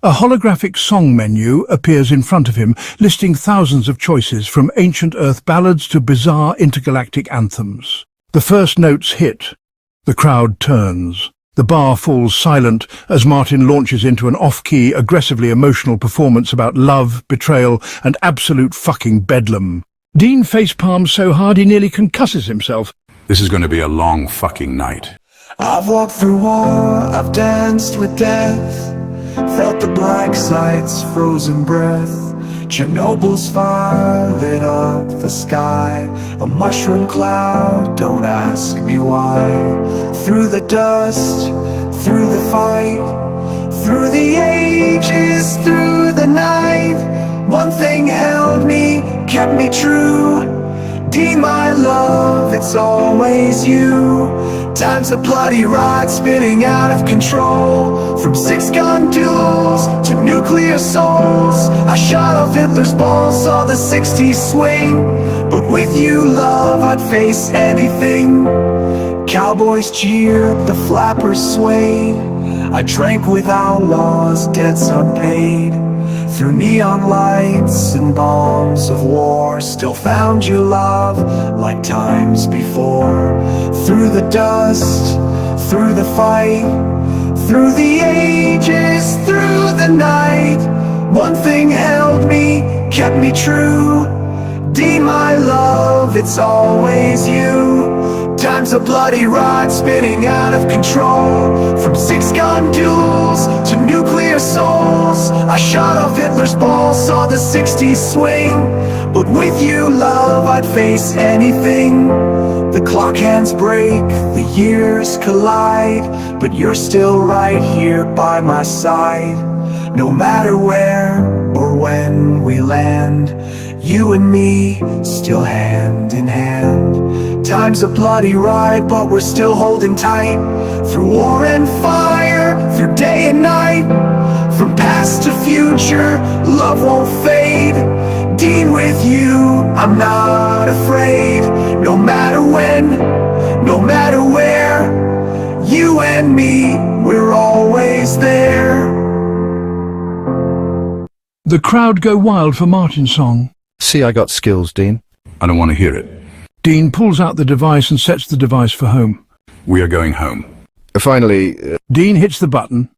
S1: A holographic song menu appears in front of him, listing thousands of choices from ancient Earth ballads to bizarre intergalactic anthems. The first notes hit. The crowd turns. The bar falls silent as Martin launches into an off-key, aggressively emotional performance about love, betrayal, and absolute fucking bedlam. Dean facepalms so hard he nearly concusses himself.
S3: This is going to be a long fucking night.
S13: I've walked through war, I've danced with death, felt the BlackSite's frozen breath. Chernobyl's fire lit up the sky, a mushroom cloud, don't ask me why. Through the dust, through the fight, through the ages, through the night, one thing held me, kept me true. Dean, my love, it's always you. Time's a bloody ride, spinning out of control. From six-gun duels to nuclear souls, I shot off Hitler's balls, saw the 60s swing. But with you, love, I'd face anything. Cowboys cheered, the flappers swayed. I drank with outlaws, debts unpaid. Through neon lights and bombs of war, still found you love like times before. Through the dust, through the fight, through the ages, through the night, one thing held me, kept me true. Dean, my love, it's always you. Time's a bloody ride, spinning out of control. From six-gun duels to nuclear souls, I shot off Hitler's ball, saw the 60s swing. But with you, love, I'd face anything. The clock hands break, the years collide, but you're still right here by my side. No matter where or when we land, you and me still hand in hand. Time's a bloody ride, but we're still holding tight. Through war and fire, through day and night, from past to future, love won't fade. Dean, with you, I'm not afraid. No matter when, no matter where, you and me, we're always there.
S1: The crowd go wild for Martin's song.
S2: See, I got skills, Dean.
S3: I don't want to hear it.
S1: Dean pulls out the device and sets the device for home.
S3: We are going home.
S2: Finally,
S1: Dean hits the button,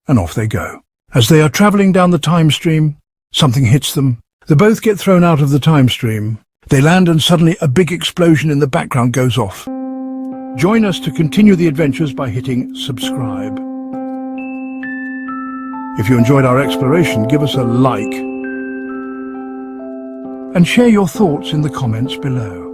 S1: and off they go. As they are travelling down the time stream, something hits them. They both get thrown out of the time stream. They land and suddenly a big explosion in the background goes off. Join us to continue the adventures by hitting subscribe. If you enjoyed our exploration, give us a like and share your thoughts in the comments below.